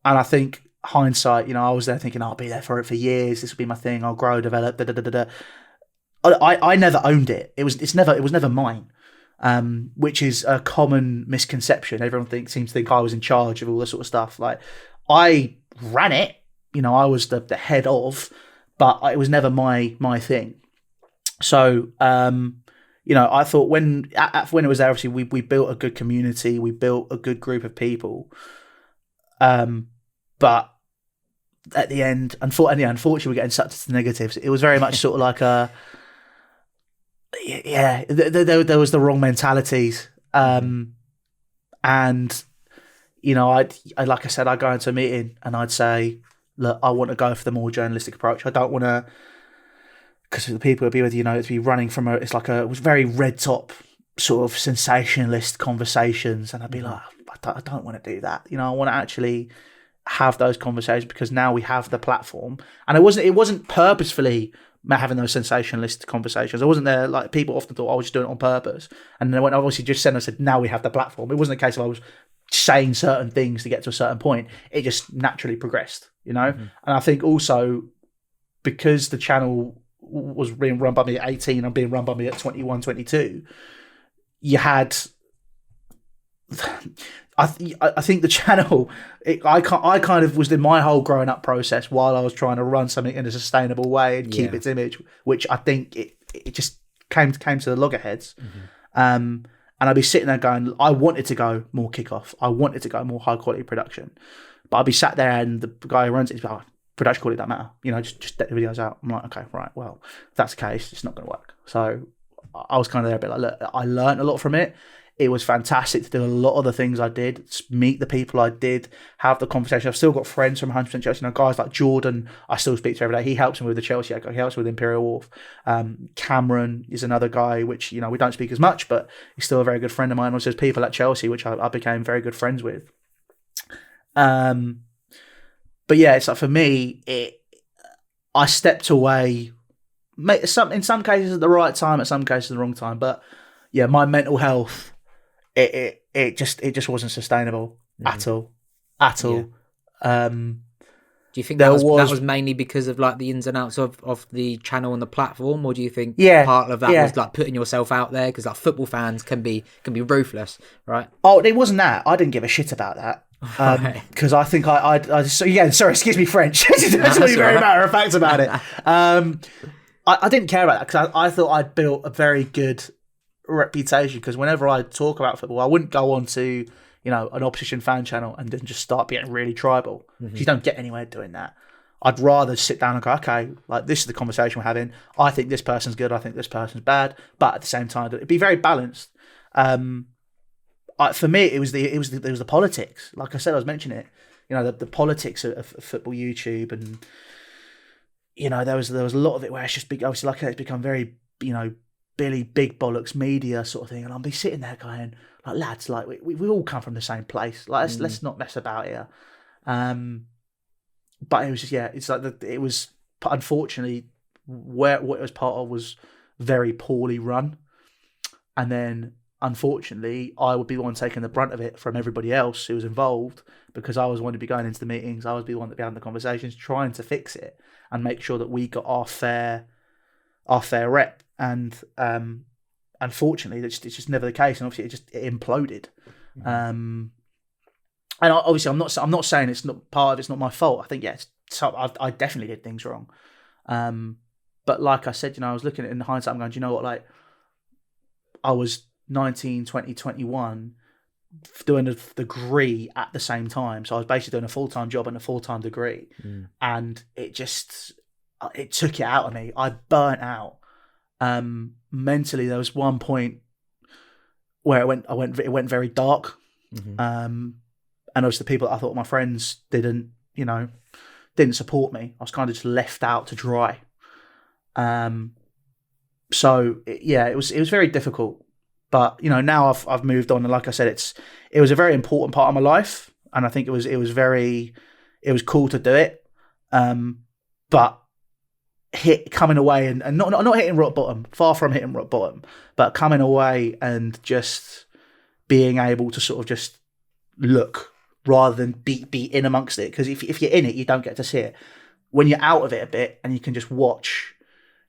Speaker 1: I think hindsight, I was there thinking I'll be there for years. This will be my thing. I'll grow, develop. I never owned it. It was never mine, which is a common misconception. Everyone seems to think I was in charge of all this sort of stuff. Like, I ran it. I was the head of, but it was never my thing. So, I thought when it was there, obviously we built a good community, we built a good group of people. But at the end, unfortunately, we're getting sucked into the negatives. It was very much sort of like there was the wrong mentalities. And, I like I said, I'd go into a meeting and I'd say, look, I want to go for the more journalistic approach. I don't want to, because the people would be with to be running from it was very red top sort of sensationalist conversations, and I'd be like, I don't want to do that. I want to actually have those conversations because now we have the platform, and it wasn't purposefully having those sensationalist conversations. I wasn't there, like, people often thought I was just doing it on purpose, and then when I obviously just said now we have the platform, it wasn't a case of I was saying certain things to get to a certain point. It just naturally progressed, and I think also because the channel was being run by me at 18 and being run by me at 21, 22, you had, I think the channel, I kind of was in my whole growing up process while I was trying to run something in a sustainable way and keep its image, which I think it just came to the loggerheads. And I'd be sitting there going, I wanted to go more kickoff. I wanted to go more high quality production. But I'd be sat there and the guy who runs it is like, production quality don't matter. Just get the videos out. I'm like, okay, right, well, if that's the case, it's not going to work. So I was kind of there a bit like, look, I learned a lot from it. It was fantastic to do a lot of the things I did, meet the people I did, have the conversation. I've still got friends from 100% Chelsea. Guys like Jordan, I still speak to every day. He helps me with the Chelsea. He helps me with Imperial Wharf. Cameron is another guy, which, we don't speak as much, but he's still a very good friend of mine. Also, there's people at Chelsea, which I became very good friends with. But yeah, it's like, for me, I stepped away, in some cases at the right time, at some cases at the wrong time. But yeah, my mental health, it just wasn't sustainable at all. Yeah.
Speaker 2: Do you think that was mainly because of like the ins and outs of the channel and the platform, or do you think part of that was like putting yourself out there? Because like football fans can be ruthless, right?
Speaker 1: Oh, it wasn't that. I didn't give a shit about that. Because I think sorry, excuse me, French. That's not very matter of fact about it. I didn't care about that because I thought I'd built a very good reputation. Because whenever I talk about football, I wouldn't go on to an opposition fan channel and then just start being really tribal. You don't get anywhere doing that. I'd rather sit down and go, okay, like this is the conversation we're having. I think this person's good. I think this person's bad. But at the same time, it'd be very balanced. For me, it was the politics. Like I said, I was mentioning it. The politics of football YouTube, and there was a lot of it where it's just big. Obviously, like I said, it's become very Billy Big Bollocks media sort of thing, and I'll be sitting there going, like, lads, like we all come from the same place. Like let's not mess about here. But it was just, it's like it was, unfortunately, what it was part of was very poorly run, and then unfortunately I would be the one taking the brunt of it from everybody else who was involved, because I was the one to be going into the meetings, I was the one to be having the conversations, trying to fix it and make sure that we got our fair rep. And unfortunately, it's just never the case, and obviously it imploded. And obviously, I'm not saying it's not part of it's not my fault. I think I definitely did things wrong. But like I said, I was looking at it in hindsight, I'm going, do you know what? Like, I was 19, 20, 21, doing a degree at the same time. So I was basically doing a full-time job and a full-time degree, and it took it out of me. I burnt out. Mentally, there was one point where it went very dark. And obviously the people that I thought were my friends didn't support me. I was kind of just left out to dry. So it was very difficult. But now I've moved on, and like I said, it was a very important part of my life, and I think it was cool to do it. But coming away and not hitting rock bottom, far from hitting rock bottom, but coming away and just being able to sort of just look rather than be in amongst it. Because if you're in it, you don't get to see it. When you're out of it a bit and you can just watch,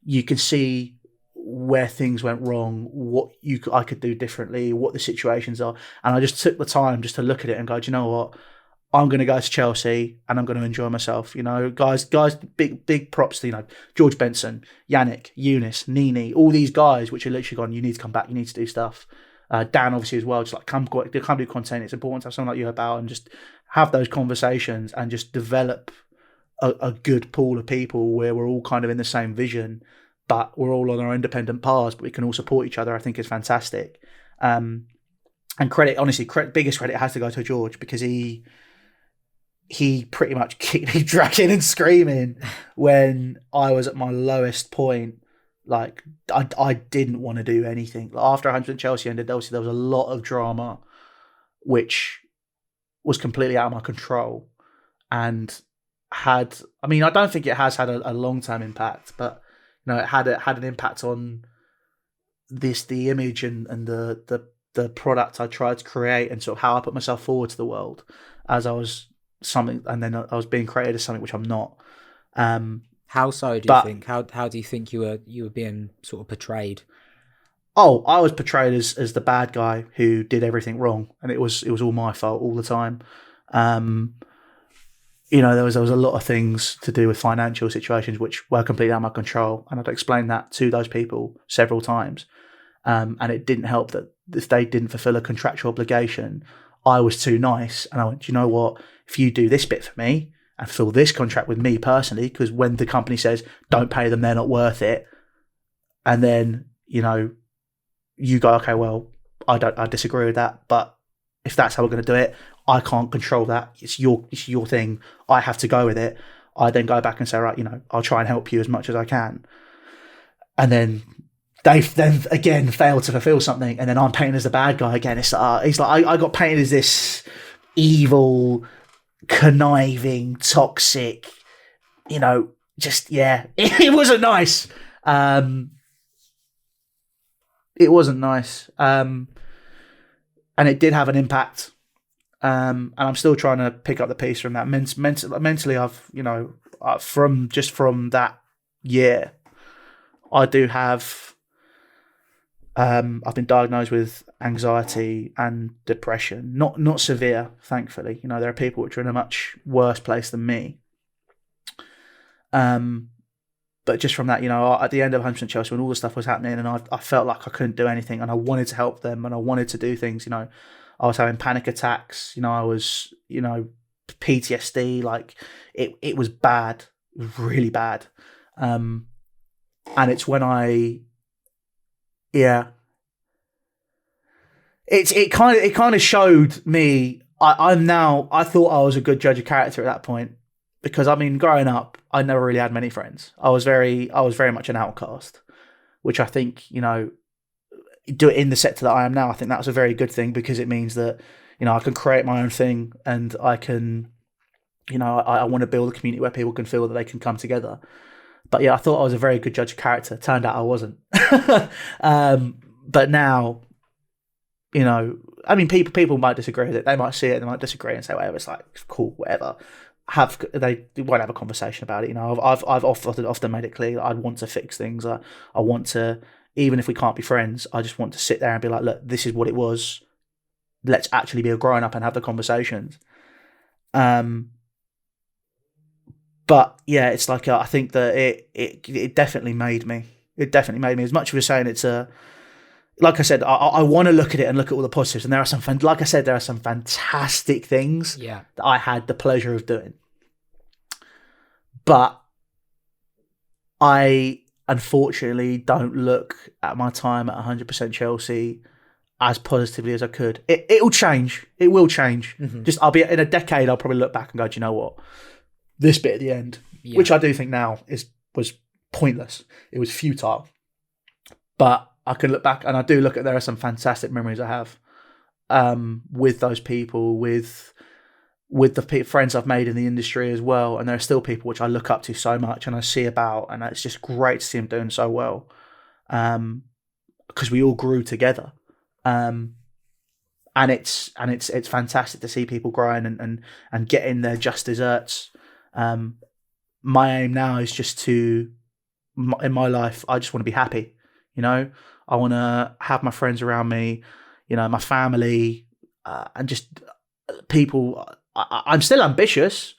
Speaker 1: you can see where things went wrong, what I could do differently, what the situations are. And I just took the time just to look at it and go, do you know what? I'm going to go to Chelsea and I'm going to enjoy myself. Guys, big props to, George Benson, Yannick, Eunice, Nini, all these guys, which are literally gone, you need to come back, you need to do stuff. Dan, obviously, as well, just like come do content. It's important to have someone like you about and just have those conversations and just develop a good pool of people where we're all kind of in the same vision, but we're all on our independent paths, but we can all support each other. I think is fantastic. And biggest credit has to go to George, because he pretty much kicked me dragging and screaming when I was at my lowest point. Like, I didn't want to do anything. Like, after 100 Chelsea ended, obviously there was a lot of drama, which was completely out of my control, and I don't think it has had a long-term impact, but it had an impact on the image and the product I tried to create, and sort of how I put myself forward to the world as I was something, and then I was being created as something which I'm not.
Speaker 2: How so, do you think? How do you think you were being sort of portrayed?
Speaker 1: Oh, I was portrayed as the bad guy who did everything wrong, and it was all my fault all the time. There was a lot of things to do with financial situations which were completely out of my control, and I'd explained that to those people several times. And it didn't help that if they didn't fulfill a contractual obligation, I was too nice, and I went, do you know what? If you do this bit for me and fill this contract with me personally, because when the company says don't pay them, they're not worth it, and then you go, okay, well, I disagree with that, but if that's how we're going to do it, I can't control that. It's your thing. I have to go with it. I then go back and say, right, I'll try and help you as much as I can. And then they then again fail to fulfill something, and then I'm painted as the bad guy again. It's like I got painted as this evil, conniving, toxic. It wasn't nice. It wasn't nice, and it did have an impact. And I'm still trying to pick up the piece from that. Mentally, I've from that year, I do have. I've been diagnosed with anxiety and depression. Not severe, thankfully. There are people which are in a much worse place than me. But just from that, at the end of 100% Chelsea, when all the stuff was happening, and I felt like I couldn't do anything, and I wanted to help them, and I wanted to do things. I was having panic attacks. I was, PTSD. Like it was bad, really bad. And it's when it kind of showed me. I thought I was a good judge of character at that point, because growing up, I never really had many friends. I was very much an outcast, which I think, do it in the sector that I am now. I think that's a very good thing, because it means that, I can create my own thing, and I can, I want to build a community where people can feel that they can come together. But yeah, I thought I was a very good judge of character. Turned out I wasn't. But now, people might disagree with it. They might see it, they might disagree and say whatever. It's like, cool, whatever. They won't have a conversation about it. I've often made it clear that I want to fix things. I want to, even if we can't be friends, I just want to sit there and be like, look, this is what it was. Let's actually be a grown up and have the conversations. But yeah, it's like, I think that it definitely made me. It definitely made me. As much as we're saying it's like I said, I want to look at it and look at all the positives. And there are some fantastic things that I had the pleasure of doing. But I unfortunately don't look at my time at 100% Chelsea as positively as I could. It will change. It will change. Mm-hmm. I'll be in a decade. I'll probably look back and go, do you know what? This bit at the end, which I do think now was pointless. It was futile. But I can look back, and I do look at, there are some fantastic memories I have with those people, with the friends I've made in the industry as well. And there are still people which I look up to so much and I see about, and it's just great to see them doing so well, because we all grew together. And it's fantastic to see people growing and getting their just desserts. My aim now is just to, in my life, I just want to be happy. I want to have my friends around me, my family, and just people. I'm still ambitious,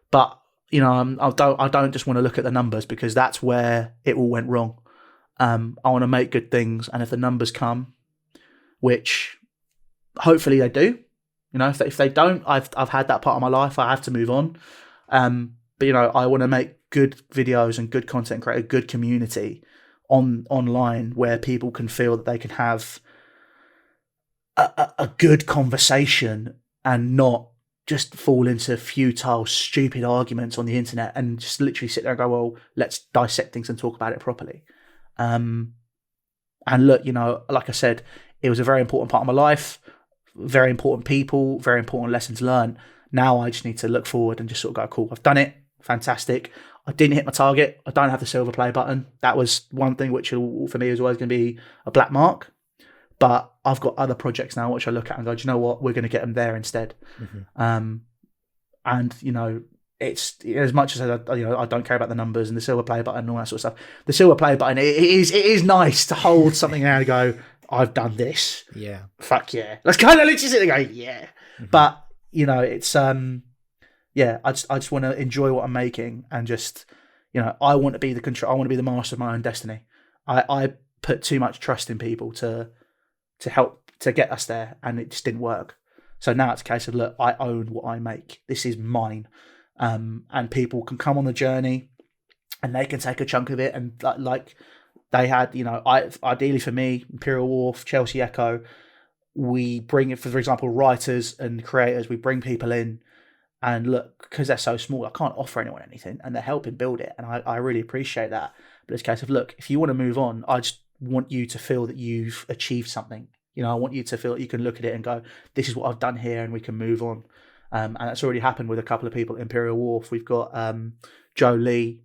Speaker 1: but I don't just want to look at the numbers, because that's where it all went wrong. I want to make good things, and if the numbers come, which hopefully they do, if they don't, I've had that part of my life. I have to move on. But I want to make good videos and good content, create a good community online where people can feel that they can have a good conversation and not just fall into futile, stupid arguments on the internet, and just literally sit there and go, well, let's dissect things and talk about it properly. And look, like I said, it was a very important part of my life, very important people, very important lessons learned. Now I just need to look forward and just sort of go, cool, I've done it, fantastic. I didn't hit my target. I don't have the silver play button. That was one thing which for me is always going to be a black mark. But I've got other projects now which I look at and go, do you know what? We're going to get them there instead. Mm-hmm. And it's, as much as I don't care about the numbers and the silver play button and all that sort of stuff. The silver play button, it is nice to hold something out and go, I've done this.
Speaker 2: Yeah.
Speaker 1: Fuck yeah. Let's kind of literally sit there and go, yeah. Mm-hmm. But it's I just want to enjoy what I'm making, and just I want to be the control. I want to be the master of my own destiny. I put too much trust in people to help to get us there, and it just didn't work. So now it's a case of, look, I own what I make. This is mine, and people can come on the journey, and they can take a chunk of it. And like they had, ideally for me, Imperial Wharf, Chelsea Echo, we bring it, for example, writers and creators. We bring people in. And look, because they're so small, I can't offer anyone anything, and they're helping build it. And I really appreciate that. But it's a case of, look, if you want to move on, I just want you to feel that you've achieved something. I want you to feel that you can look at it and go, this is what I've done here, and we can move on. And that's already happened with a couple of people at Imperial Wharf. We've got Joe Lee.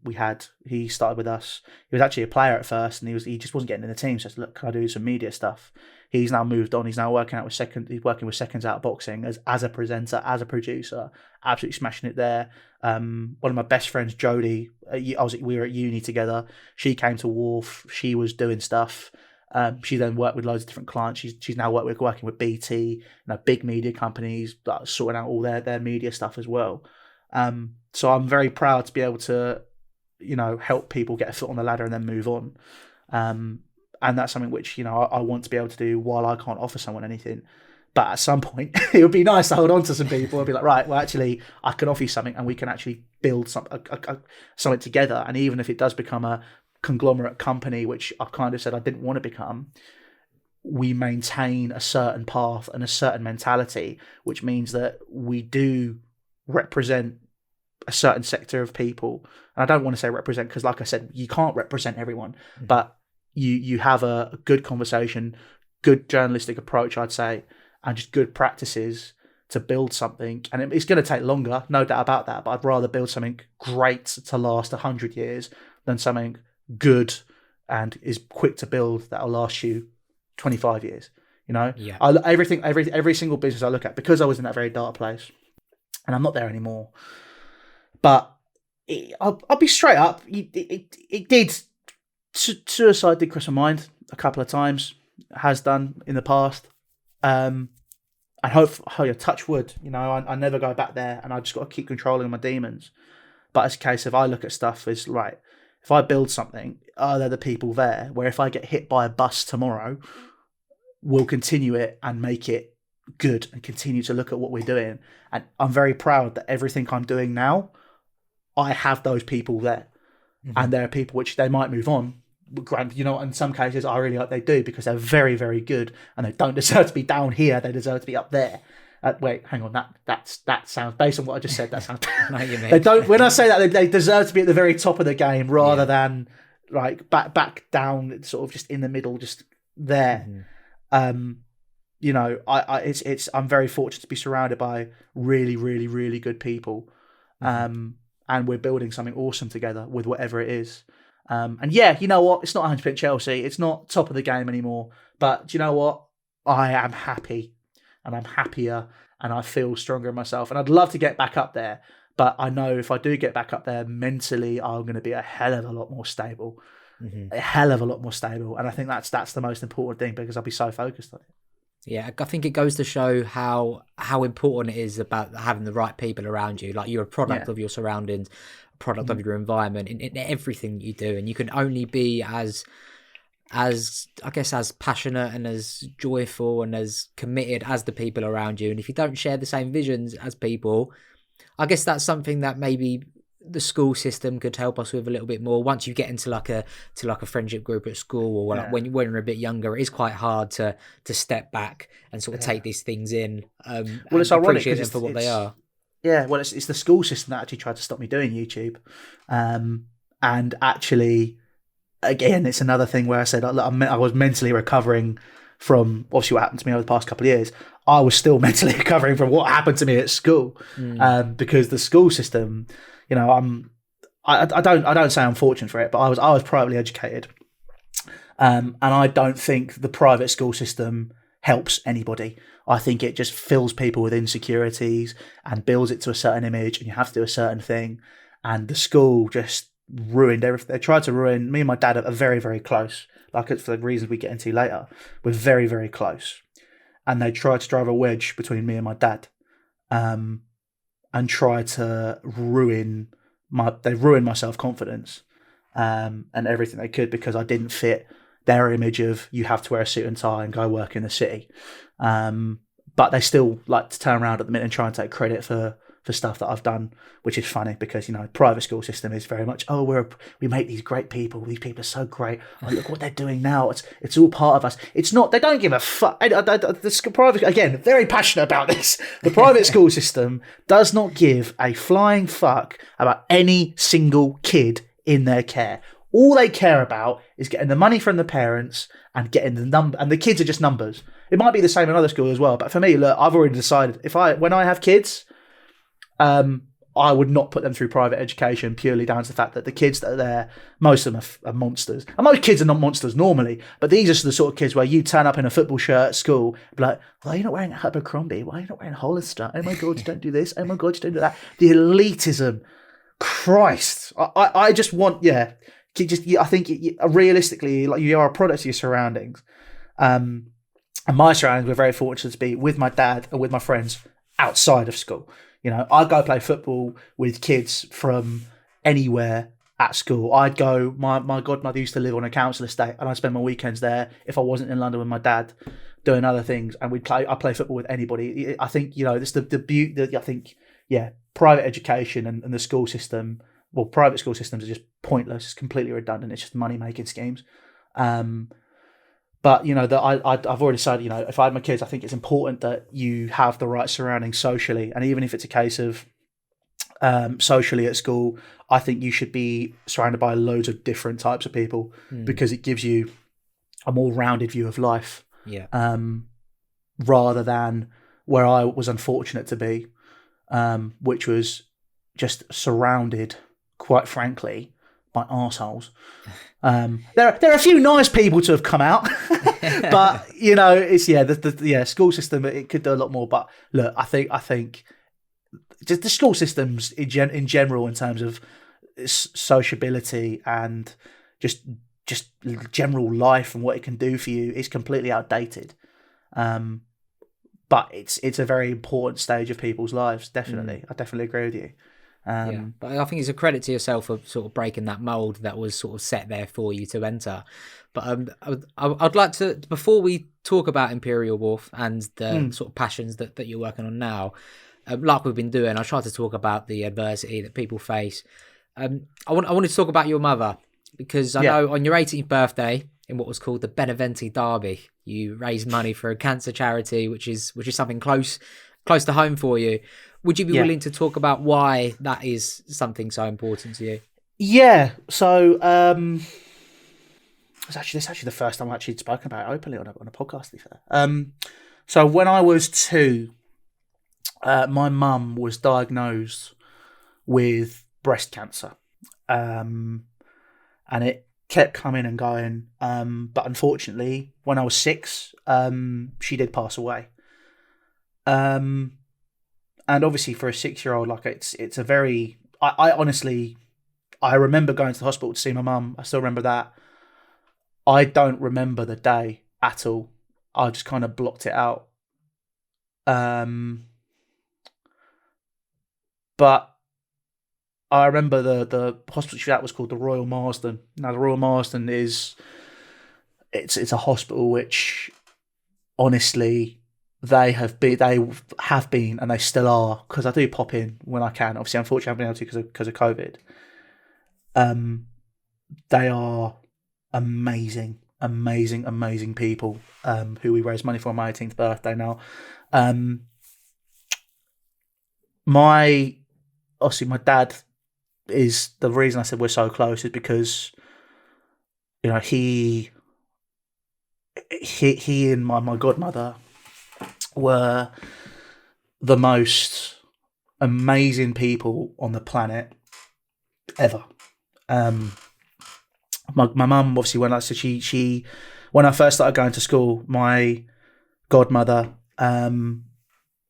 Speaker 1: He started with us. He was actually a player at first, and he just wasn't getting in the team. So I said, look, can I do some media stuff? He's now moved on. He's now working with Seconds Out Boxing as a presenter, as a producer, absolutely smashing it there. One of my best friends, Jodie, we were at uni together. She came to Wharf. She was doing stuff. She then worked with loads of different clients. She's now working with BT, big media companies, sorting out all their media stuff as well. So I'm very proud to be able to, help people get a foot on the ladder and then move on. And that's something which, I want to be able to do while I can't offer someone anything. But at some point, it would be nice to hold on to some people and be like, right, well, actually, I can offer you something, and we can actually build something together. And even if it does become a conglomerate company, which I've kind of said I didn't want to become, we maintain a certain path and a certain mentality, which means that we do represent a certain sector of people. And I don't want to say represent, because like I said, you can't represent everyone, but you have a good conversation, good journalistic approach, I'd say, and just good practices to build something. And it's going to take longer, no doubt about that, but I'd rather build something great to last 100 years than something good and is quick to build that'll last you 25 years. You know, every single business I look at, because I was in that very dark place, and I'm not there anymore, but I'll be straight up. It did, suicide did cross my mind a couple of times, has done in the past. I hope, touch wood, you know, I never go back there, and I just got to keep controlling my demons. But it's a case of, I look at stuff as, right, if I build something, are there the people there where if I get hit by a bus tomorrow, we'll continue it and make it good and continue to look at what we're doing. And I'm very proud that everything I'm doing now, I have those people there. And there are people which they might move on. You know, in some cases, I really hope they do, because they're very, very good, and they don't deserve to be down here. They deserve to be up there. Wait, hang on. That sounds, based on what I just said, that sounds. They don't. When I say that, they deserve to be at the very top of the game rather than like back down, sort of just in the middle, just there. You know, I'm very fortunate to be surrounded by really, really, really good people, and we're building something awesome together with whatever it is. And yeah, you know what? It's not 100% Chelsea. It's not top of the game anymore. But do you know what? I am happy, and I'm happier, and I feel stronger in myself. And I'd love to get back up there. But I know if I do get back up there, mentally, I'm going to be a hell of a lot more stable. A hell of a lot more stable. And I think that's the most important thing, because I'll be so focused on it.
Speaker 2: Yeah, I think it goes to show how important it is about having the right people around you. Like, you're a product of your surroundings, a product of your environment, in everything you do. And you can only be as I guess, as passionate and as joyful and as committed as the people around you. And if you don't share the same visions as people, I guess that's something that maybe the school system could help us with a little bit more. Once you get into like a friendship group at school, or like when you're a bit younger, it is quite hard to step back and sort of take these things in.
Speaker 1: Well, it's ironic
Speaker 2: them for what they are.
Speaker 1: Yeah, well, it's the school system that actually tried to stop me doing YouTube, and actually, again, it's another thing where I said I was mentally recovering from obviously what happened to me over the past couple of years. I was still mentally recovering from what happened to me at school, because the school system, you know, I don't say I'm fortunate for it, but I was privately educated, and I don't think the private school system helps anybody. I think it just fills people with insecurities and builds it to a certain image, and you have to do a certain thing. And the school just ruined everything. They tried to ruin me and my dad are very, very close. Like, it's for the reasons we get into later. We're very, very close, and they tried to drive a wedge between me and my dad, and try to ruin my self-confidence, and everything they could, because I didn't fit their image of you have to wear a suit and tie and go work in the city. But they still like to turn around at the minute and try and take credit for stuff that I've done, which is funny, because, you know, private school system is very much, we make these great people. These people are so great. Oh, look what they're doing now. It's all part of us. It's not. They don't give a fuck. The private, again, very passionate about this. The private school system does not give a flying fuck about any single kid in their care. All they care about is getting the money from the parents and getting the number, and the kids are just numbers. It might be the same in other schools as well, but for me, look, I've already decided when I have kids, I would not put them through private education, purely down to the fact that the kids that are there, most of them are monsters. And most kids are not monsters normally, but these are the sort of kids where you turn up in a football shirt at school, be like, why are you not wearing Abercrombie? Why are you not wearing Hollister? Oh my God, you don't do this. Oh my God, you don't do that. The elitism. Christ. I just want, I think realistically, like, you are a product of your surroundings. And my surroundings were very fortunate to be with my dad and with my friends outside of school. You know, I go play football with kids from anywhere, at school. I'd go. My godmother used to live on a council estate, and I'd spend my weekends there if I wasn't in London with my dad, doing other things. And I play football with anybody. I think this the beauty. I think private education and the school system. Well, private school systems are just pointless. It's completely redundant. It's just money making schemes. But I've already said, if I had my kids, I think it's important that you have the right surroundings socially, and even if it's a case of socially at school, I think you should be surrounded by loads of different types of people because it gives you a more rounded view of life.
Speaker 2: Yeah.
Speaker 1: Rather than where I was unfortunate to be, which was just surrounded, quite frankly, by arseholes. There are a few nice people to have come out, but it's the school system. It could do a lot more. But look, I think just the school systems in general, in terms of sociability and just general life and what it can do for you, is completely outdated. But it's a very important stage of people's lives. Definitely, I definitely agree with you.
Speaker 2: But I think it's a credit to yourself for sort of breaking that mold that was sort of set there for you to enter. But I'd like to, before we talk about Imperial Wharf and the sort of passions that you're working on now, like we've been doing, I try to talk about the adversity that people face. I wanted to talk about your mother, because I know on your 18th birthday, in what was called the Beneventi Derby, you raised money for a cancer charity, which is something close to home for you. Would you be willing to talk about why that is something so important to you?
Speaker 1: Yeah. So it's actually the first time I've actually spoken about it openly on a podcast, to be fair. So when I was 2, my mum was diagnosed with breast cancer, and it kept coming and going. But unfortunately, when I was 6, she did pass away. And obviously for a 6-year-old, like it's a very, I honestly, I remember going to the hospital to see my mum. I still remember that. I don't remember the day at all. I just kind of blocked it out. But I remember the hospital she was at was called the Royal Marsden. Now the Royal Marsden it's a hospital which, honestly, they have been, and they still are, because I do pop in when I can. Obviously, unfortunately, I haven't been able to because of COVID. They are amazing people who we raised money for on my 18th birthday. Now, my dad is the reason I said we're so close, is because he and my godmother were the most amazing people on the planet ever. My mum, obviously, when I first started going to school, my godmother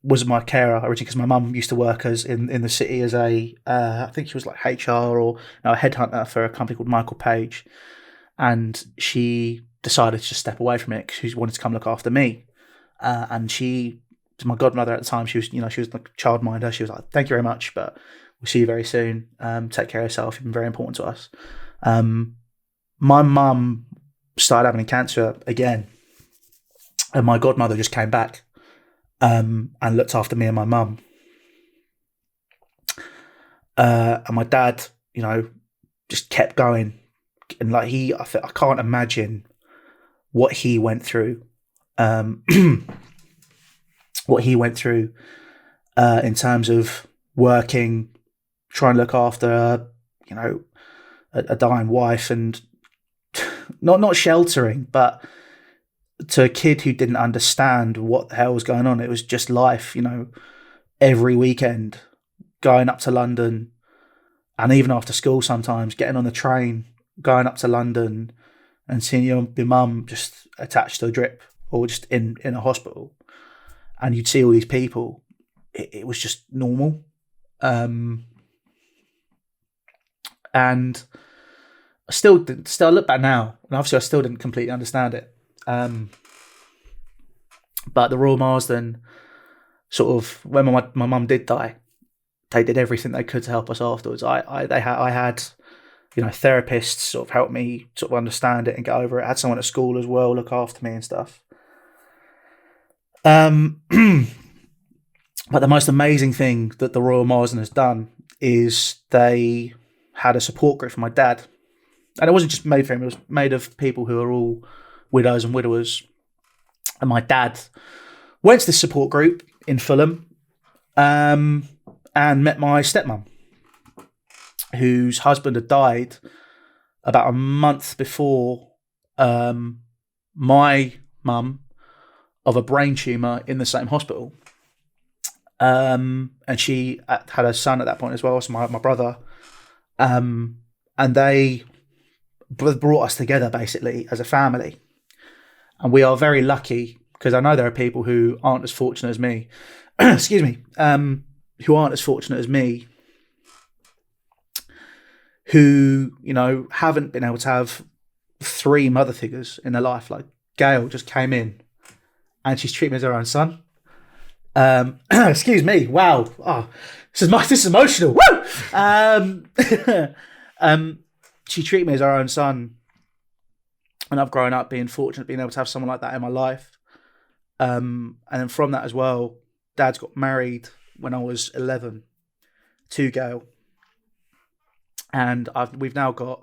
Speaker 1: was my carer originally, because my mum used to work in the city as I think she was like HR or a headhunter for a company called Michael Page, and she decided to just step away from it because she wanted to come look after me. And she was my godmother at the time. She was like a childminder. She was like, "Thank you very much, but we'll see you very soon. Take care of yourself. You've been very important to us." My mum started having cancer again, and my godmother just came back and looked after me and my mum. And my dad, just kept going, and like I can't imagine what he went through. What he went through in terms of working, trying to look after, a dying wife, and not sheltering, but to a kid who didn't understand what the hell was going on. It was just life, every weekend, going up to London, and even after school sometimes, getting on the train, going up to London and seeing your mum just attached to a drip or just in a hospital. And you'd see all these people. It was just normal. And I still look back now, and obviously I still didn't completely understand it. But the Royal Marsden, sort of, when my mum did die, they did everything they could to help us afterwards. I had therapists sort of helped me sort of understand it and get over it. I had someone at school as well look after me and stuff. But the most amazing thing that the Royal Marsden has done is they had a support group for my dad. And it wasn't just made for him, it was made of people who are all widows and widowers. And my dad went to this support group in Fulham and met my stepmom, whose husband had died about a month before my mum of a brain tumour in the same hospital. And she had a son at that point as well, so my brother. And they brought us together basically as a family. And we are very lucky, because I know there are people who aren't as fortunate as me, excuse me, who aren't as fortunate as me, who, haven't been able to have 3 mother figures in their life. Like Gail just came in and she's treating me as her own son. Excuse me. Wow. Oh, this is emotional. Woo! She treated me as her own son. And I've grown up being fortunate, being able to have someone like that in my life. And then from that as well, Dad's got married when I was 11 to Gail. And we've now got,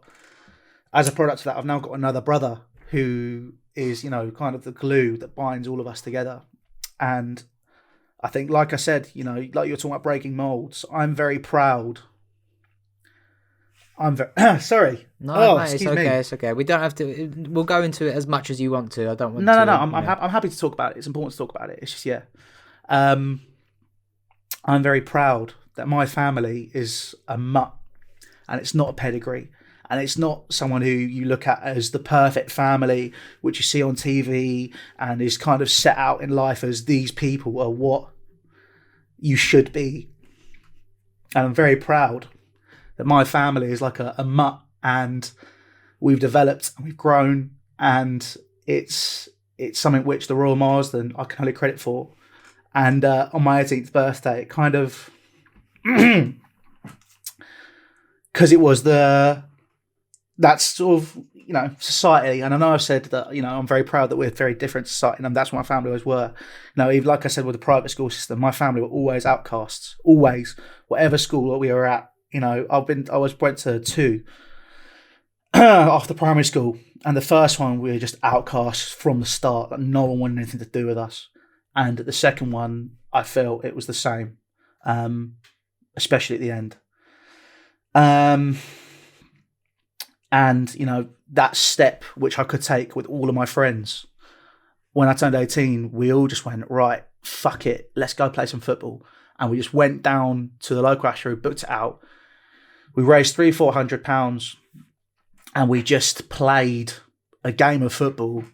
Speaker 1: as a product of that, I've now got another brother who is, kind of the glue that binds all of us together. And I think, like I said, like you're talking about breaking molds, I'm very proud. Sorry.
Speaker 2: No, mate, it's okay. It's okay. We don't have to. We'll go into it as much as you want to. I don't want
Speaker 1: to.
Speaker 2: No.
Speaker 1: I'm happy to talk about it. It's important to talk about it. It's just, yeah. I'm very proud that my family is a mutt, and it's not a pedigree, and it's not someone who you look at as the perfect family, which you see on TV, and is kind of set out in life as these people are what you should be. And I'm very proud that my family is like a mutt, and we've developed and we've grown, and it's something which the Royal Marsden I can only credit for. And on my 18th birthday, it kind of, because it was that's sort of, society. And I know I've said that, I'm very proud that we're a very different society, and that's what my family always were. Even like I said, with the private school system, my family were always outcasts, always, whatever school that we were at. I went to 2 after primary school, and the first one we were just outcasts from the start. Like no one wanted anything to do with us. And the second one, I felt it was the same, especially at the end. And that step which I could take with all of my friends, when I turned 18, we all just went, right, fuck it, let's go play some football. And we just went down to the local Ashtray, booked it out. We raised £300-400, and we just played a game of football,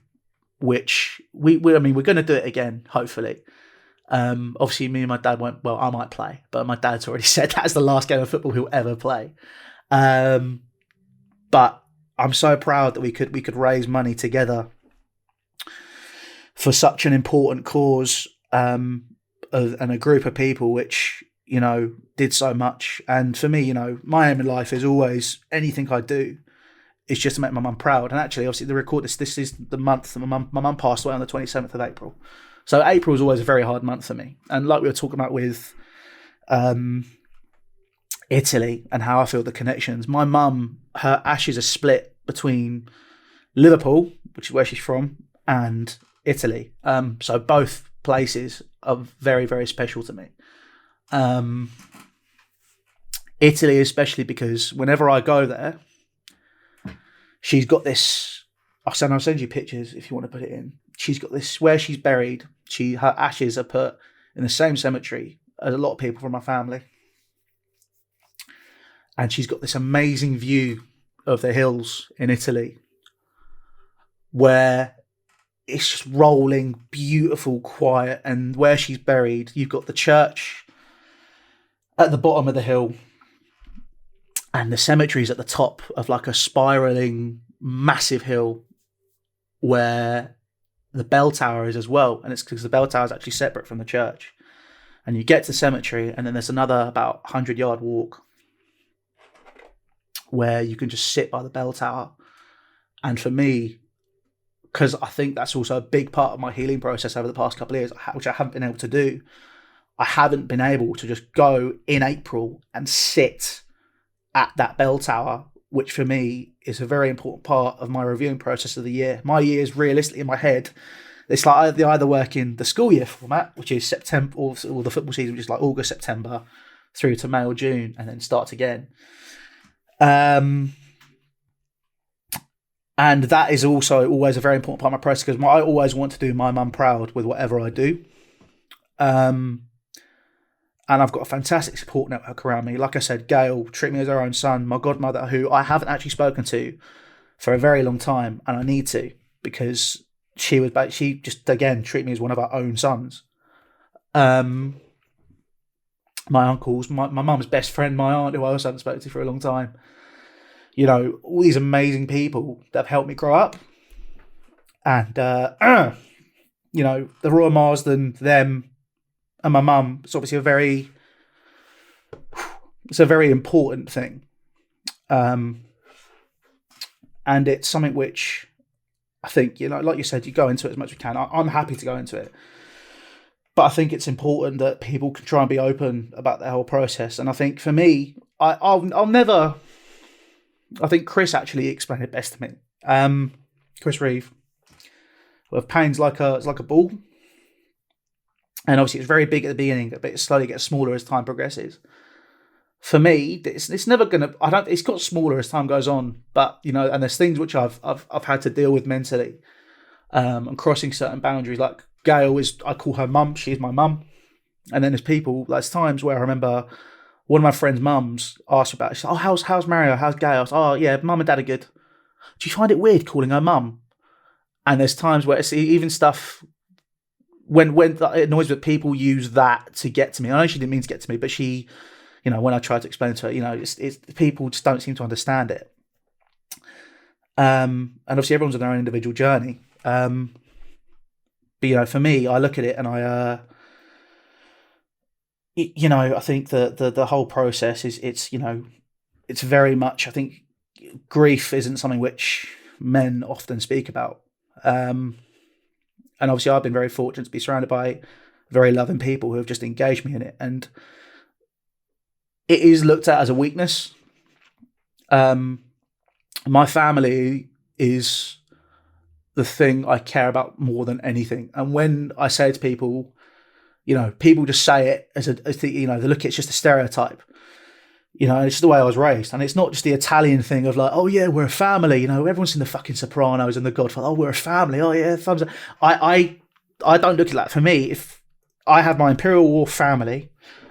Speaker 1: which we're going to do it again, hopefully. Obviously, me and my dad went, well, I might play, but my dad's already said that's the last game of football he'll ever play. But I'm so proud that we could raise money together for such an important cause, and a group of people which, did so much. And for me, my aim in life is always, anything I do is just to make my mum proud. And actually, obviously, the record this is the month that my mum passed away on the 27th of April. So April is always a very hard month for me. And like we were talking about with Italy and how I feel the connections, my mum, her ashes are split between Liverpool, which is where she's from, and Italy. So both places are very, very special to me. Italy especially because whenever I go there, she's got this, I'll send you pictures if you want to put it in. She's got this, where she's buried, her ashes are put in the same cemetery as a lot of people from my family. And she's got this amazing view of the hills in Italy, where it's just rolling, beautiful, quiet. And where she's buried, you've got the church at the bottom of the hill, and the cemetery's at the top of like a spiraling, massive hill where the bell tower is as well. And it's because the bell tower is actually separate from the church. And you get to the cemetery, and then there's another about 100-yard walk where you can just sit by the bell tower. And for me, because I think that's also a big part of my healing process over the past couple of years, which I haven't been able to do. I haven't been able to just go in April and sit at that bell tower, which for me is a very important part of my reviewing process of the year. My year is realistically in my head. It's like they either work in the school year format, which is September, or the football season, which is like August, September, through to May or June, and then starts again. And that is also always a very important part of my process, because I always want to do my mum proud with whatever I do. And I've got a fantastic support network around me. Like I said, Gail treat me as her own son. My godmother, who I haven't actually spoken to for a very long time, and I need to, because she just, again, treat me as one of her own sons. My uncles, my mum's best friend, my aunt, who I also haven't spoken to for a long time. You know, all these amazing people that have helped me grow up. And, you know, the Royal Marsden, them, and my mum, it's obviously a very important thing. And it's something which I think, you know, like you said, you go into it as much as you can. I'm happy to go into it. But I think it's important that people can try and be open about the whole process. And I think for me, I'll never... I think Chris actually explained it best to me. Chris Reeve. With pain's like a ball. And obviously it's very big at the beginning, but it slowly gets smaller as time progresses. For me, it's never gonna. It's got smaller as time goes on, but you know, and there's things which I've had to deal with mentally, and crossing certain boundaries. Like Gail I call her mum. She's my mum, and then there's times where I remember one of my friends' mums asked about it. She's like, "Oh, how's Mario? How's Gail?" I was, "Oh yeah, mum and dad are good." Do you find it weird calling her mum? And there's times where it's even stuff when it annoys me that people use that to get to me. I know she didn't mean to get to me, but she. You know, when I try to explain to her, you know, it's people just don't seem to understand it. And obviously everyone's on their own individual journey. But, you know, for me, I look at it and I think the whole process it's very much, I think grief isn't something which men often speak about. And obviously I've been very fortunate to be surrounded by very loving people who have just engaged me in it. And it is looked at as a weakness. My family is the thing I care about more than anything. And when I say to people, you know, people just say it as they look at it's just a stereotype. You know, it's just the way I was raised. And it's not just the Italian thing of like, oh yeah, we're a family. You know, everyone's seen the fucking Sopranos and The Godfather. Oh, we're a family. Oh yeah, thumbs up. I don't look at that. For me, if I have my Imperial Wharf family,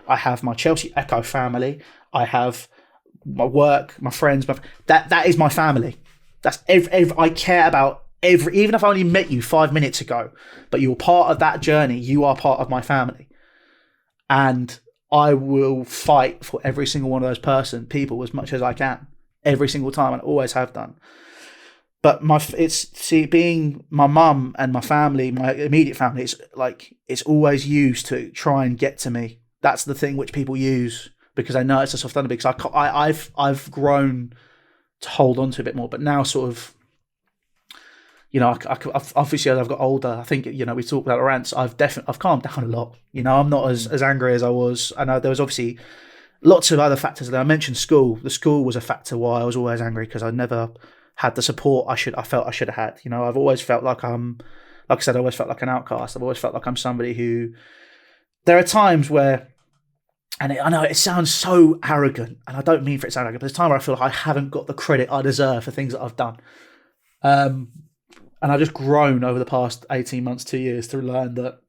Speaker 1: I have my Chelsea Echo family. I have my work, my friends. That is my family. That's I care about even if I only met you 5 minutes ago, but you're part of that journey. You are part of my family, and I will fight for every single one of those people as much as I can, every single time, and always have done. But being my mum and my family, my immediate family, it's always used to try and get to me. That's the thing which people use because they know it's a soft underbelly. Because I've grown to hold on to a bit more, but now sort of, you know, obviously as I've got older, I think, you know, we talked about rants. I've calmed down a lot. You know, I'm not as angry as I was. I know there was obviously lots of other factors. I mentioned school. The school was a factor why I was always angry because I never had the support I felt I should have had. You know, I've always felt like like I said, I always felt like an outcast. I've always felt like I'm somebody who. There are times where, and I know it sounds so arrogant, and I don't mean for it to sound arrogant, but there's times where I feel like I haven't got the credit I deserve for things that I've done. And I've just grown over the past 18 months, 2 years to learn that,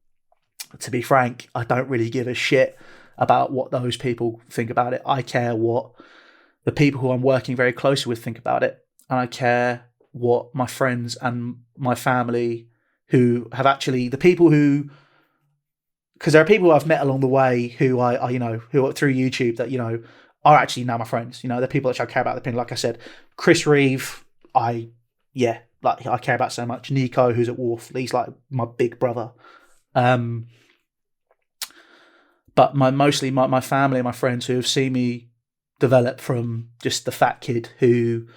Speaker 1: to be frank, I don't really give a shit about what those people think about it. I care what the people who I'm working very closely with think about it. And I care what my friends and my family who have actually, the people who, because there are people I've met along the way who I you know, who are through YouTube that, you know, are actually now my friends. You know, they're people that I care about. The opinion, like I said, Chris Reeve, I care about so much. Nico, who's at Wharf, he's like my big brother. But mostly my family and my friends who have seen me develop from just the fat kid who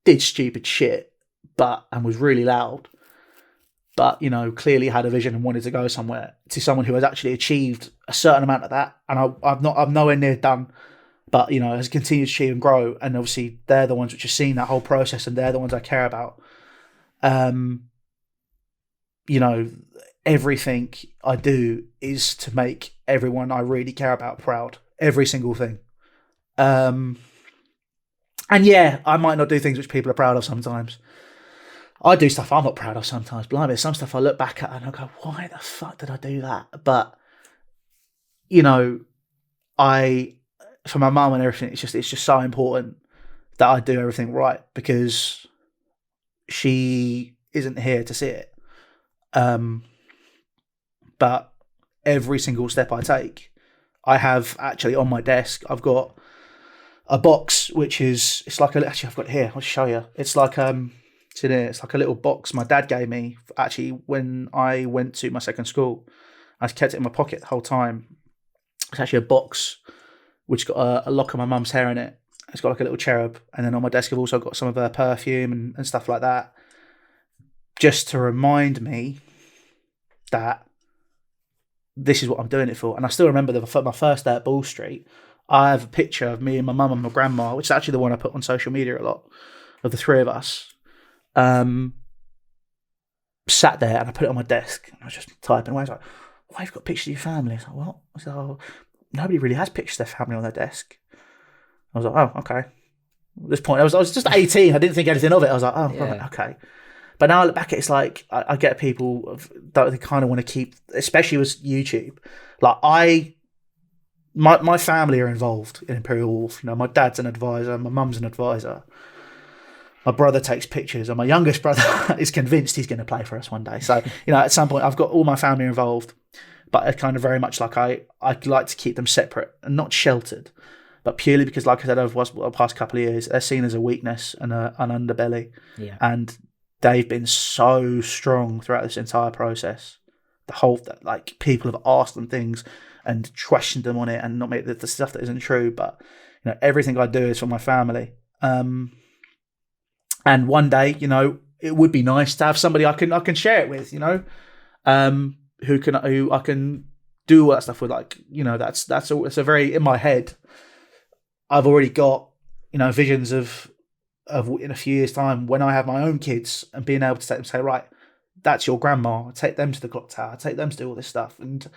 Speaker 1: did stupid shit, and was really loud, but, you know, clearly had a vision and wanted to go somewhere, to someone who has actually achieved a certain amount of that. And I'm nowhere near done, but, you know, has continued to achieve and grow. And obviously they're the ones which have seen that whole process, and they're the ones I care about. You know, everything I do is to make everyone I really care about proud. Every single thing. And yeah, I might not do things which people are proud of sometimes. I do stuff I'm not proud of sometimes. Blimey, some stuff I look back at and I go, why the fuck did I do that? But, you know, for my mum and everything, it's just so important that I do everything right, because she isn't here to see it. But every single step I take, I have actually on my desk, I've got a box which is, it's like actually I've got it here, I'll show you. It's like it's in here. It's like a little box my dad gave me actually when I went to my second school. I kept it in my pocket the whole time. It's actually a box which got a lock of my mum's hair in it. It's got like a little cherub, and then on my desk I've also got some of her perfume and stuff like that, just to remind me that this is what I'm doing it for. And I still remember my first day at Ball Street. I have a picture of me and my mum and my grandma, which is actually the one I put on social media a lot, of the three of us. Sat there, and I put it on my desk, and I was just typing away. I was like, why have you got pictures of your family? I was like, what? I was like, oh, nobody really has pictures of their family on their desk. I was like, oh, okay. At this point, I was just 18. I didn't think anything of it. I was like, oh, yeah. Right, okay. But now I look back at it, it's like, I get people that they kind of want to keep, especially with YouTube. Like my family are involved in Imperial Wharf. You know, my dad's an advisor, my mum's an advisor. My brother takes pictures, and my youngest brother is convinced he's going to play for us one day. So, you know, at some point I've got all my family involved, but it's kind of very much like I like to keep them separate and not sheltered, but purely because, like I said, over the past couple of years, they're seen as a weakness and an underbelly. Yeah. And they've been so strong throughout this entire process. Like, people have asked them things and questioned them on it, and not made the stuff that isn't true. But, you know, everything I do is for my family. And one day, you know, it would be nice to have somebody I can share it with, you know, who I can do all that stuff with. Like, you know, that's a very, in my head, I've already got, you know, visions of in a few years' time when I have my own kids, and being able to take them, say, right, that's your grandma, take them to the clock tower, take them to do all this stuff, and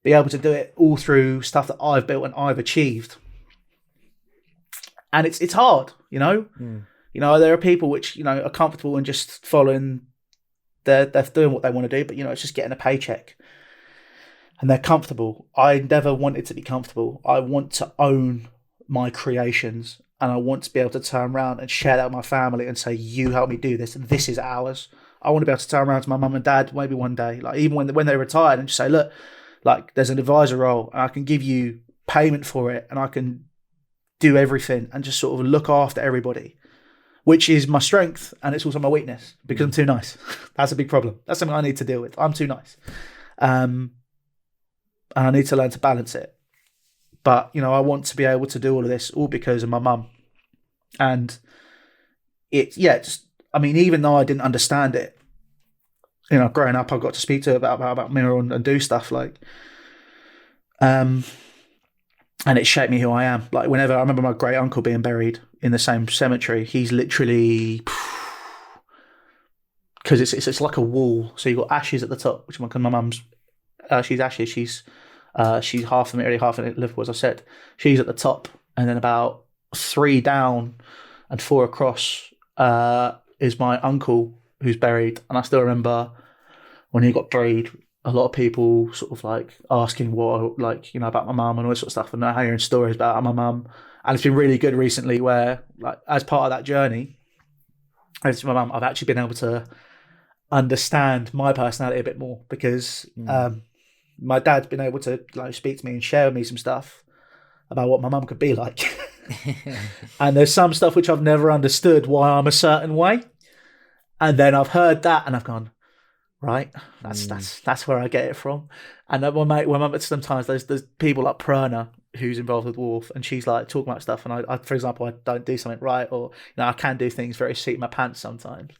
Speaker 1: be able to do it all through stuff that I've built and I've achieved. And it's hard, you know. You know, there are people which, you know, are comfortable in just following, they're doing what they want to do, but, you know, it's just getting a paycheck. And they're comfortable. I never wanted to be comfortable. I want to own my creations, and I want to be able to turn around and share that with my family and say, you helped me do this, and this is ours. I want to be able to turn around to my mum and dad maybe one day, like even when they're retired, and just say, look, like, there's an advisor role, and I can give you payment for it, and I can do everything and just sort of look after everybody. Which is my strength, and it's also my weakness, because I'm too nice. That's a big problem. That's something I need to deal with. I'm too nice. And I need to learn to balance it. But, you know, I want to be able to do all of this, all because of my mum. And even though I didn't understand it, you know, growing up, I got to speak to her about Mirror and do stuff like, and it shaped me who I am. Like, whenever I remember my great uncle being buried in the same cemetery, he's literally, because it's like a wall. So you've got ashes at the top, which my mum's, she's ashes. She's half of Italy, half of Liverpool, as I said. She's at the top, and then about 3 down and 4 across is my uncle who's buried. And I still remember when he got buried, a lot of people sort of like asking what, like, you know, about my mum and all this sort of stuff, and hearing stories about my mum. And it's been really good recently where, like, as part of that journey, as my mum, I've actually been able to understand my personality a bit more, because my dad's been able to, like, speak to me and share with me some stuff about what my mum could be like. And there's some stuff which I've never understood why I'm a certain way. And then I've heard that and I've gone, right, that's where I get it from. And when sometimes there's people like Prerna who's involved with Wharf, and she's like talking about stuff, and I for example, I don't do something right, or I can do things very seat in my pants sometimes,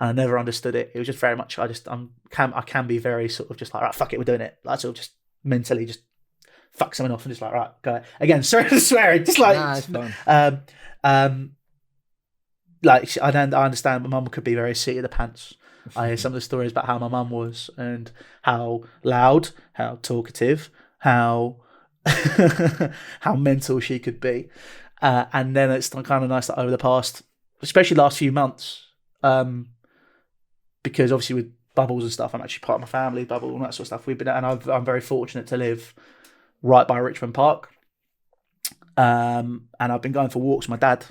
Speaker 1: and I never understood it. It was just very much I can be very sort of just like, right, fuck it, we're doing it. Like, sort of just mentally just fuck something off and just like, right, go again. Sorry for swearing, just like
Speaker 2: Nah, it's fine.
Speaker 1: Like I understand my mum could be very seat of the pants. I hear some of the stories about how my mum was and how loud, how talkative, how how mental she could be, and then it's kind of nice that over the past, especially last few months, because obviously with Bubbles and stuff, I'm actually part of my family, Bubble, and that sort of stuff. I'm very fortunate to live right by Richmond Park, and I've been going for walks with my dad.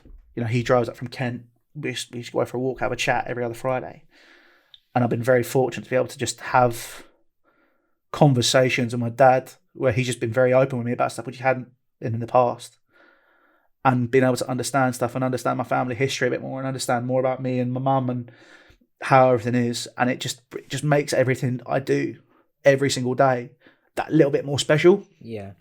Speaker 1: He drives up from Kent. We used to go for a walk, have a chat every other Friday. And I've been very fortunate to be able to just have conversations with my dad where he's just been very open with me about stuff which he hadn't been in the past. And being able to understand stuff and understand my family history a bit more and understand more about me and my mum and how everything is. And it just makes everything I do every single day that little bit more special.
Speaker 2: Yeah.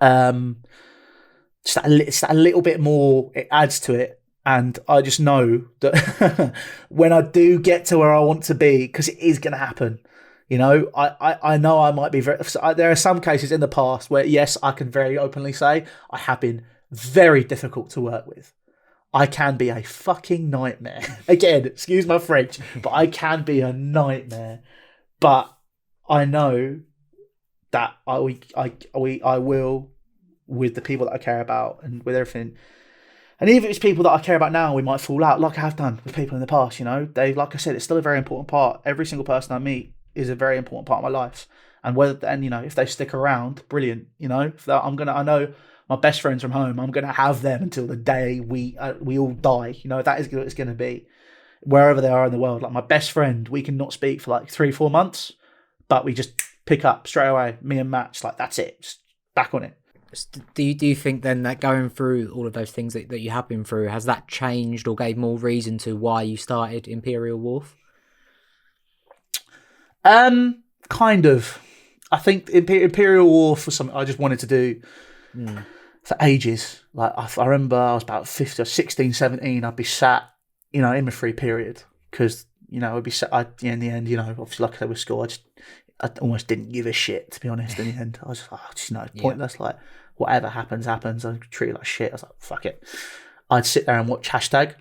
Speaker 1: Just that a little bit more, it adds to it. And I just know that when I do get to where I want to be, because it is going to happen, I know I might be there are some cases in the past where, yes, I can very openly say I have been very difficult to work with. I can be a fucking nightmare. Again, excuse my French, but I can be a nightmare. But I know that I will, with the people that I care about and with everything. And even if it's people that I care about now, we might fall out, like I have done with people in the past. Like I said, it's still a very important part. Every single person I meet is a very important part of my life. And if they stick around, brilliant. I know my best friends from home, I'm gonna have them until the day we all die. That is what it's gonna be, wherever they are in the world. Like my best friend, we can not speak for like 3-4 months, but we just pick up straight away. Me and Matt, like that's it, just back on it.
Speaker 2: Do you think then that going through all of those things that you have been through, has that changed or gave more reason to why you started Imperial Wharf?
Speaker 1: Kind of. I think Imperial Wharf was something I just wanted to do for ages. Like I remember I was about 15 or 16, 17, I'd be sat, in my free period because, I'd be sat, in the end, obviously like I said with school, I almost didn't give a shit, to be honest, in the end. I was just, pointless. Like, whatever happens. I treat it like shit. I was like, fuck it. I'd sit there and watch hashtag.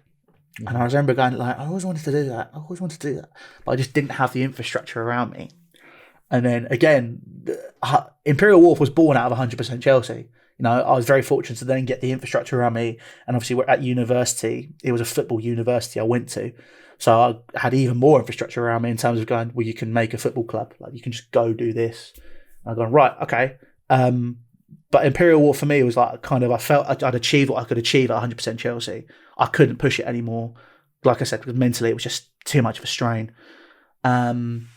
Speaker 1: And I remember going like, I always wanted to do that. But I just didn't have the infrastructure around me. And then again, Imperial Wharf was born out of 100% Chelsea. I was very fortunate to then get the infrastructure around me. And obviously we're at university. It was a football university I went to. So I had even more infrastructure around me in terms of going, well, you can make a football club. Like you can just go do this. And I've gone, right, okay. But Imperial Wharf for me was like I felt I'd achieved what I could achieve at 100% Chelsea. I couldn't push it anymore. Like I said, because mentally it was just too much of a strain. And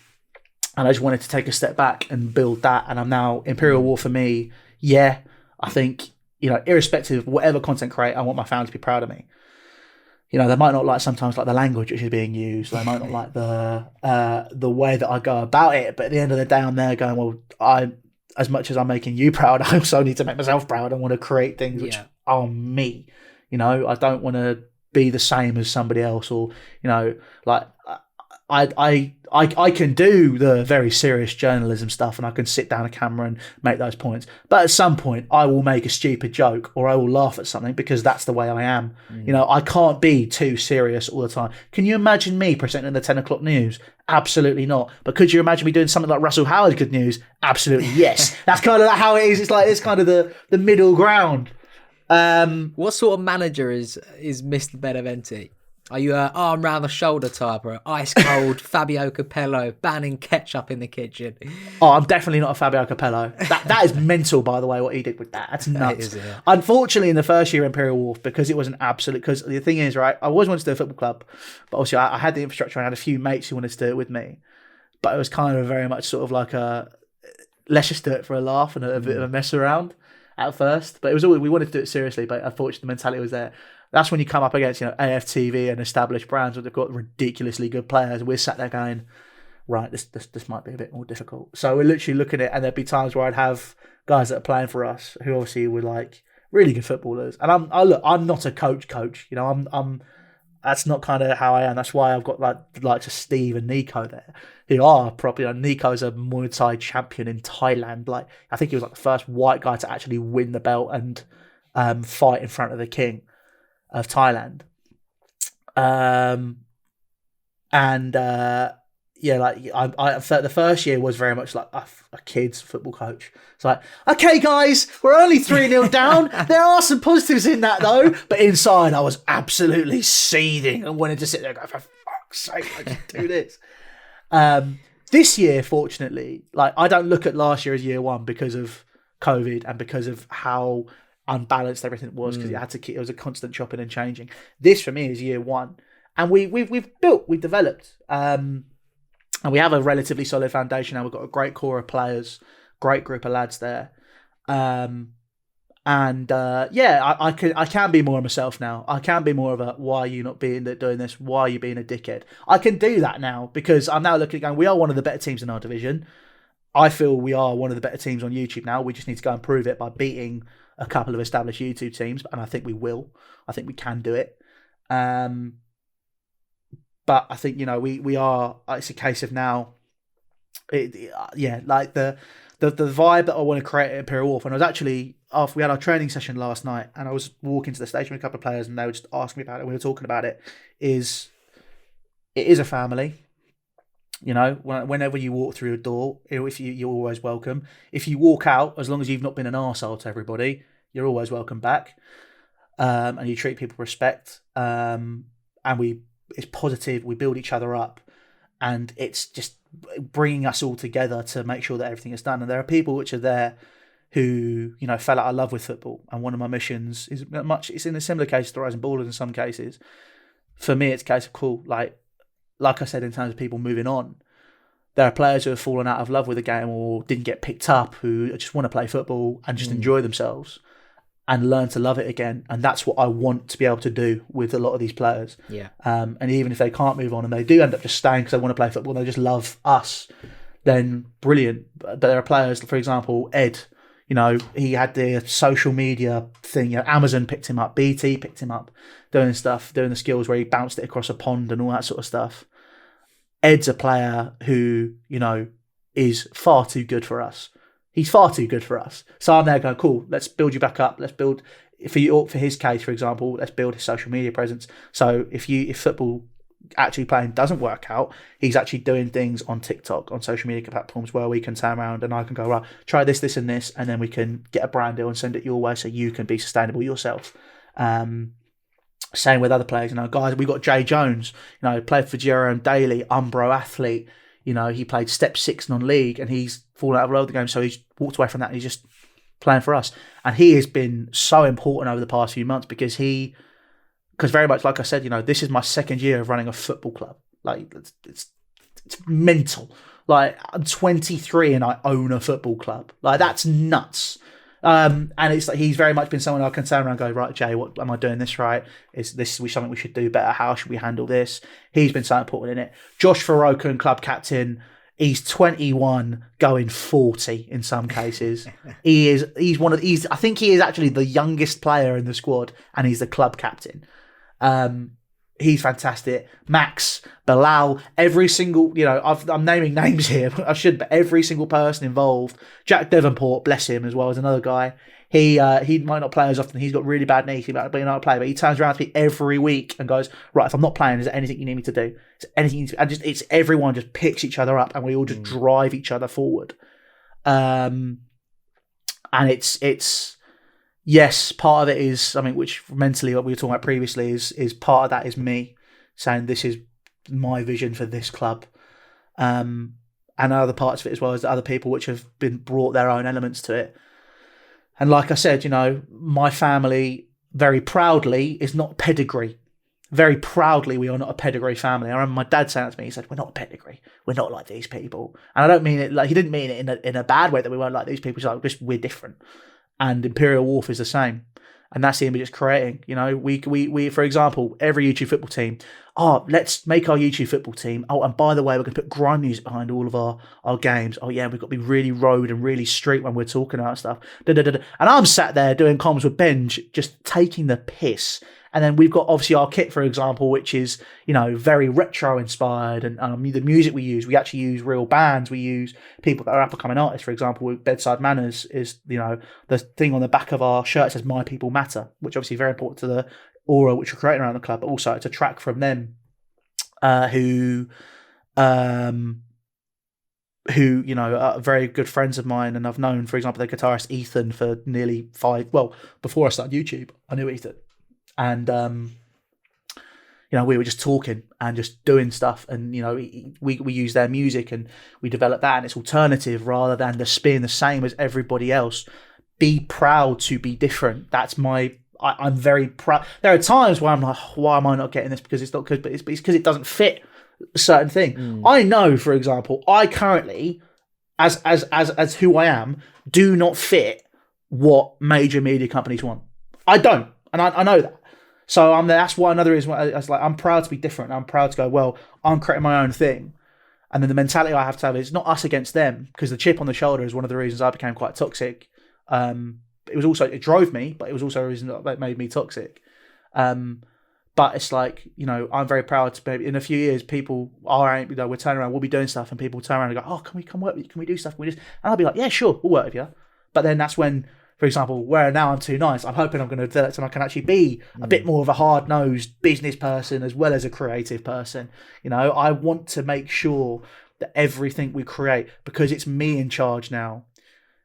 Speaker 1: I just wanted to take a step back and build that. And I'm now Imperial Wharf for me. Yeah, I think, irrespective of whatever content create, I want my family to be proud of me. They might not like sometimes like the language which is being used. They might not like the way that I go about it. But at the end of the day, I'm there going, well, as much as I'm making you proud, I also need to make myself proud. I want to create things which are me. I don't want to be the same as somebody else, or like I can do the very serious journalism stuff, and I can sit down a camera and make those points. But at some point, I will make a stupid joke or I will laugh at something because that's the way I am. I can't be too serious all the time. Can you imagine me presenting the 10 o'clock news? Absolutely not. But could you imagine me doing something like Russell Howard's Good News? Absolutely yes. That's kind of like how it is. It's like it's kind of the middle ground.
Speaker 2: What sort of manager is Mr. Beneventi? Are you a arm round the shoulder type or an ice cold Fabio Capello banning ketchup in the kitchen?
Speaker 1: Oh, I'm definitely not a Fabio Capello. That is mental, by the way, what he did with that. That's nuts. That is, yeah. Unfortunately, in the first year Imperial Wharf, because it was an absolute... Because the thing is, right, I always wanted to do a football club, but obviously I had the infrastructure and I had a few mates who wanted to do it with me. But it was kind of very much sort of like a... Let's just do it for a laugh and a bit of a mess around at first. But it was always... We wanted to do it seriously, but unfortunately the mentality was there. That's when you come up against, AFTV and established brands where they've got ridiculously good players. We're sat there going, right, this might be a bit more difficult. So we're literally looking at it, and there'd be times where I'd have guys that are playing for us who obviously were like really good footballers. And I'm not a coach. You know, I'm that's not kind of how I am. That's why I've got like to Steve and Nico there, who are probably, you know, Nico's a Muay Thai champion in Thailand. Like, I think he was like the first white guy to actually win the belt and fight in front of the king of Thailand. Yeah, like I the first year was very much like a kid's football coach. It's like, okay, guys, we're only 3-0 down. There are some positives in that though, but inside I was absolutely seething and wanted to sit there and go, for fuck's sake, I just do this. This year, fortunately, like I don't look at last year as year one because of COVID and because of how unbalanced everything was, because it was a constant chopping and changing. This for me is year one, and we've developed. And we have a relatively solid foundation now. We've got a great core of players, great group of lads there. I can be more of myself now. I can be more of a, why are you not doing this? Why are you being a dickhead? I can do that now because I'm now looking at going, we are one of the better teams in our division. I feel we are one of the better teams on YouTube now. We just need to go and prove it by beating a couple of established YouTube teams. And I think we will. I think we can do it. But I think, you know, we are, it's a case of now, like the vibe that I want to create at Imperial Wharf. And I was actually, after we had our training session last night, and I was walking to the station with a couple of players and they were just asking me about it. We were talking about it, it is a family. You know, whenever you walk through a door, if you're always welcome. If you walk out, as long as you've not been an arsehole to everybody, you're always welcome back. And you treat people with respect. And it's positive. We build each other up, and it's just bringing us all together to make sure that everything is done. And there are people which are there who, you know, fell out of love with football. And one of my missions it's in a similar case to Rising Ballers in some cases. For me, it's a case of cool. Like I said, in terms of people moving on, there are players who have fallen out of love with the game or didn't get picked up, who just want to play football and just enjoy themselves and learn to love it again. And that's what I want to be able to do with a lot of these players.
Speaker 2: Yeah.
Speaker 1: And even if they can't move on and they do end up just staying because they want to play football and they just love us, then brilliant. But there are players, for example, Ed, you know, he had the social media thing. You know, Amazon picked him up, BT picked him up, doing the skills where he bounced it across a pond and all that sort of stuff. Ed's a player who, you know, is far too good for us. He's far too good for us. So I'm there going, cool, let's build you back up. Let's build, for his case, for example, let's build his social media presence. So if football actually playing doesn't work out, he's actually doing things on TikTok, on social media platforms where we can turn around and I can go, right, try this, this and this, and then we can get a brand deal and send it your way so you can be sustainable yourself. Same with other players, you know, guys, we got Jay Jones, you know, played for Jerome Daly, Umbro athlete. You know, he played step 6 non-league and he's fallen out of love with the game. So he's walked away from that and he's just playing for us. And he has been so important over the past few months because very much, like I said, you know, this is my second year of running a football club. Like, it's mental. Like, I'm 23 and I own a football club. Like, that's nuts. And it's like he's very much been someone I can turn around and go, right, Jay, what am I doing this right? Is this something we should do better? How should we handle this? He's been so important in it. Josh Farokhan, club captain, he's 21 going 40 in some cases. I think he is actually the youngest player in the squad and he's the club captain. He's fantastic. Max, Bilal, every single, you know, I'm naming names here, I shouldn't, but every single person involved. Jack Devonport, bless him, as well as another guy. He might not play as often. He's got really bad knees. He might not play, but he turns around to me every week and goes, right, if I'm not playing, is there anything you need me to do? Is there anything you need to, and just, it's everyone just picks each other up and we all just drive each other forward. And it's yes, part of it is something which mentally, what we were talking about previously, is part of that is me saying this is my vision for this club. And other parts of it as well as the other people which have been brought their own elements to it. And like I said, you know, my family very proudly is not pedigree. Very proudly, we are not a pedigree family. I remember my dad saying that to me. He said, we're not a pedigree. We're not like these people. And I don't mean it, like, he didn't mean it in a bad way that we weren't like these people. He's like, just, we're different. And Imperial Wharf is the same. And that's the image it's creating. You know, we for example, every YouTube football team, oh, let's make our YouTube football team. Oh, and by the way, we're going to put grime music behind all of our games. Oh, yeah, we've got to be really road and really street when we're talking about stuff. Da, da, da, da. And I'm sat there doing comms with Ben, just taking the piss. And then we've got, obviously, our kit, for example, which is, very retro-inspired. And the music we actually use real bands. We use people that are up-and-coming artists. For example, with Bedside Manners is, the thing on the back of our shirt says My People Matter, which obviously is very important to the aura which we're creating around the club, but also it's a track from them who are very good friends of mine, and I've known, for example, the guitarist Ethan for nearly before I started YouTube, I knew Ethan, and we were just talking and just doing stuff, and we use their music and we develop that, and it's alternative rather than just being the same as everybody else. Be proud to be different. That's I'm very proud. There are times where I'm like, why am I not getting this? Because it's not good, but it's because it doesn't fit a certain thing. I know, for example, I currently, as who I am, do not fit what major media companies want. I don't, and I know that. So that's why another reason why I'm proud to be different. I'm proud to go, well, I'm creating my own thing. And then the mentality I have to have is not us against them, because the chip on the shoulder is one of the reasons I became quite toxic. It drove me, but it was also a reason that made me toxic. But it's like, I'm very proud to maybe in a few years, people are, we're turning around, we'll be doing stuff, and people turn around and go, oh, can we come work with you? Can we do stuff? Can we just, and I'll be like, yeah, sure, we'll work with you. But then that's when, for example, where now I'm too nice, I'm hoping I'm going to develop and I can actually be a bit more of a hard-nosed business person as well as a creative person. I want to make sure that everything we create, because it's me in charge now,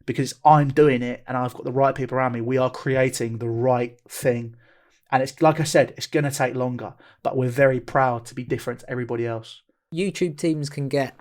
Speaker 1: because I'm doing it and I've got the right people around me, we are creating the right thing. And it's like I said, it's going to take longer, but we're very proud to be different to everybody else.
Speaker 2: YouTube teams can get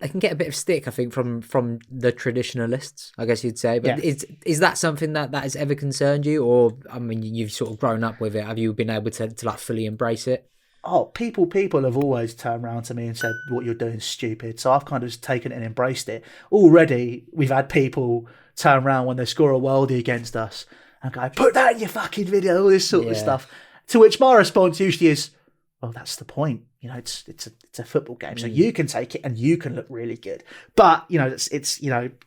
Speaker 2: a bit of stick, I think, from the traditionalists, I guess you'd say. But yeah. Is that something that has ever concerned you? Or, I mean, you've sort of grown up with it. Have you been able to like fully embrace it?
Speaker 1: Oh, people have always turned around to me and said, what you're doing is stupid. So I've kind of just taken it and embraced it. Already, we've had people turn around when they score a worldie against us and go, put that in your fucking video, all this sort of stuff. To which my response usually is, well, that's the point. It's a football game, so you can take it and you can look really good. But it's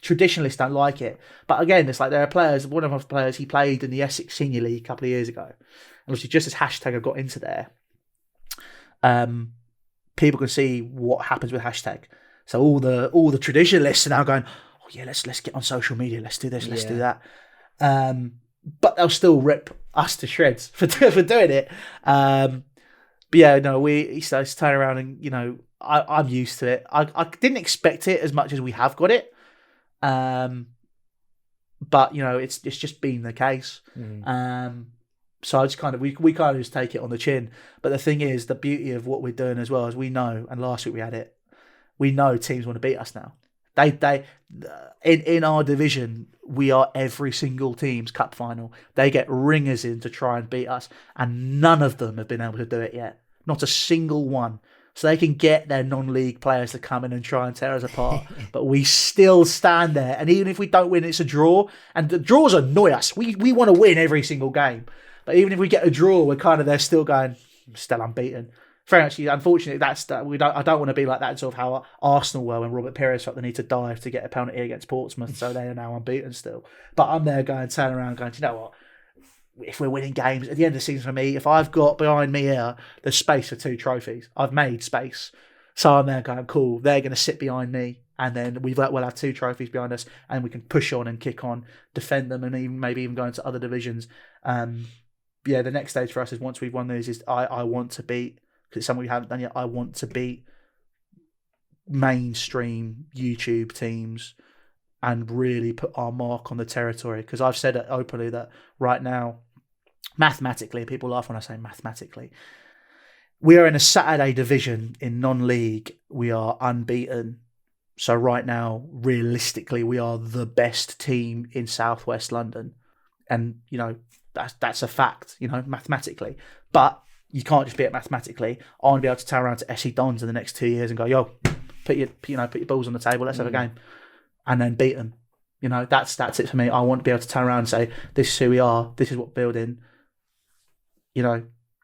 Speaker 1: traditionalists don't like it. But again, it's like there are players. One of our players, he played in the Essex Senior League a couple of years ago, and obviously just as hashtag I got into there, people can see what happens with hashtag. So all the traditionalists are now going, oh yeah, let's get on social media, let's do this, let's do that. But they'll still rip us to shreds for doing it. But yeah, no, we started to turn around and, I'm used to it. I didn't expect it as much as we have got it. But, it's just been the case. So I just kind of, we kind of just take it on the chin. But the thing is, the beauty of what we're doing as well is we know, and last week we had it, we know teams want to beat us now. They in our division, we are every single team's cup final. They get ringers in to try and beat us, and none of them have been able to do it yet. Not a single one. So they can get their non-league players to come in and try and tear us apart. But we still stand there, and even if we don't win, it's a draw. And the draws annoy us. We want to win every single game. But even if we get a draw, we're kind of there still going, still unbeaten. Very much, unfortunately, I don't want to be like that. Sort of how Arsenal were when Robert Pires felt the need to dive to get a penalty against Portsmouth, so they are now unbeaten still. But I'm there turning around going, do you know what? If we're winning games at the end of the season for me, if I've got behind me here, there's space for 2 trophies. I've made space, so I'm there going, cool. They're going to sit behind me, and then we'll have 2 trophies behind us, and we can push on and kick on, defend them, and maybe even go into other divisions. The next stage for us is once we've won these, is I want to beat. Because it's something we haven't done yet. I want to beat mainstream YouTube teams and really put our mark on the territory. Because I've said it openly that right now, mathematically, people laugh when I say mathematically, we are in a Saturday division in non-league. We are unbeaten. So right now, realistically, we are the best team in Southwest London. And, that's a fact, mathematically. But you can't just beat it mathematically. I want to be able to turn around to SE Dons in the next 2 years and go, yo, put your balls on the table. Let's have a game, and then beat them. That's it for me. I want to be able to turn around and say, this is who we are. This is what we're building.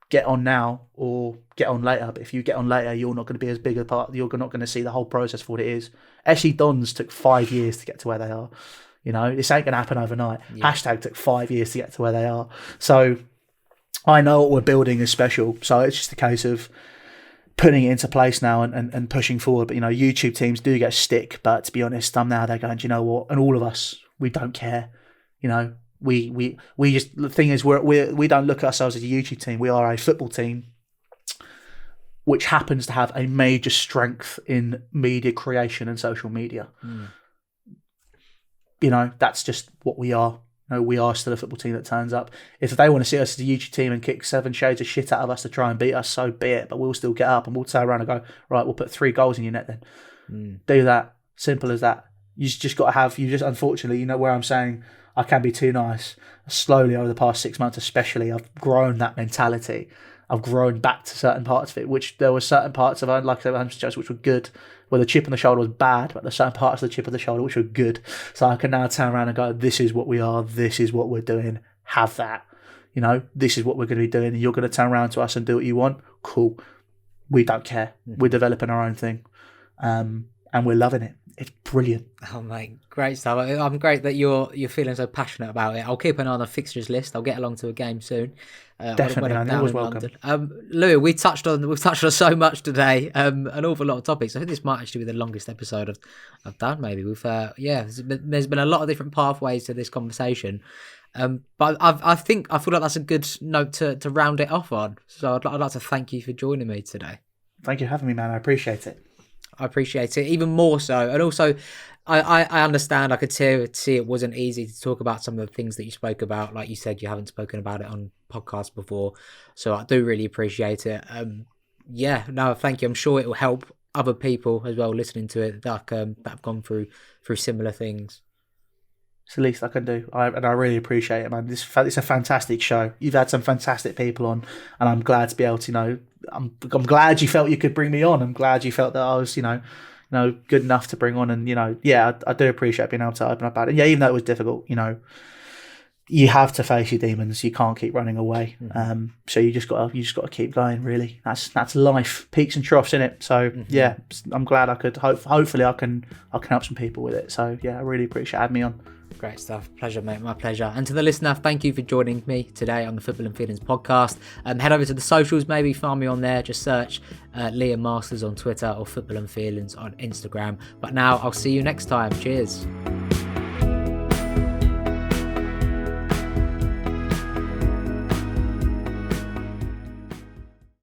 Speaker 1: get on now or get on later. But if you get on later, you're not going to be as big a part. You're not going to see the whole process for what it is. FC Dons took 5 years to get to where they are. You know, this ain't going to happen overnight. Yeah. Hashtag took 5 years to get to where they are. So I know what we're building is special. So it's just a case of putting it into place now and pushing forward. But, you know, YouTube teams do get stick. But to be honest, now they're going, do you know what? And all of us, we don't care. You know, we just, the thing is, we don't look at ourselves as a YouTube team. We are a football team which happens to have a major strength in media creation and social media. You know, that's just what we are. You know, we are still a football team that turns up. If they want to see us as a YouTube team and kick 7 shades of shit out of us to try and beat us, so be it. But we'll still get up and we'll turn around and go, right, we'll put 3 goals in your net then. Do that. Simple as that. You just got to have, unfortunately, you know where I'm saying I can be too nice. Slowly over the past 6 months especially, I've grown that mentality. I've grown back to certain parts of it, which there were certain parts of, like I said, which were good, where the chip on the shoulder was bad, but there's certain parts of the chip on the shoulder which were good. So I can now turn around and go, this is what we are, this is what we're doing, have that. You know, this is what we're going to be doing, and you're going to turn around to us and do what you want. Cool. We don't care. We're developing our own thing. And we're loving it. It's brilliant.
Speaker 2: Oh, mate, great stuff. I'm great that you're feeling so passionate about it. I'll keep an eye on the fixtures list. I'll get along to a game soon.
Speaker 1: Definitely, man. Always welcome.
Speaker 2: Louis, we've touched on so much today. An awful lot of topics. I think this might actually be the longest episode I've done. Maybe there's been a lot of different pathways to this conversation. But I feel like that's a good note to round it off on. So I'd like to thank you for joining me today.
Speaker 1: Thank you for having me, man. I appreciate it.
Speaker 2: I appreciate it even more so. And also, I understand, I could see it wasn't easy to talk about some of the things that you spoke about. Like you said, you haven't spoken about it on podcasts before. So I do really appreciate it. Thank you. I'm sure it will help other people as well listening to it that have gone through similar things.
Speaker 1: It's the least I can do. I really appreciate it, man. It's a fantastic show. You've had some fantastic people on, and I'm glad to be able to, you know, I'm glad you felt you could bring me on. I'm glad you felt that I was, you know, good enough to bring on, and, you know, yeah, I do appreciate being able to open up about it. Yeah, even though it was difficult, you know, you have to face your demons. You can't keep running away. So you just got to keep going. Really, that's life, peaks and troughs in it. So yeah, I'm glad I could. Hopefully, I can help some people with it. So yeah, I really appreciate having me on.
Speaker 2: Great stuff. Pleasure, mate. My pleasure. And to the listener, thank you for joining me today on the Football and Feelings podcast. Head over to the socials, maybe find me on there. Just search Liam Masters on Twitter or Football and Feelings on Instagram. But now I'll see you next time. Cheers.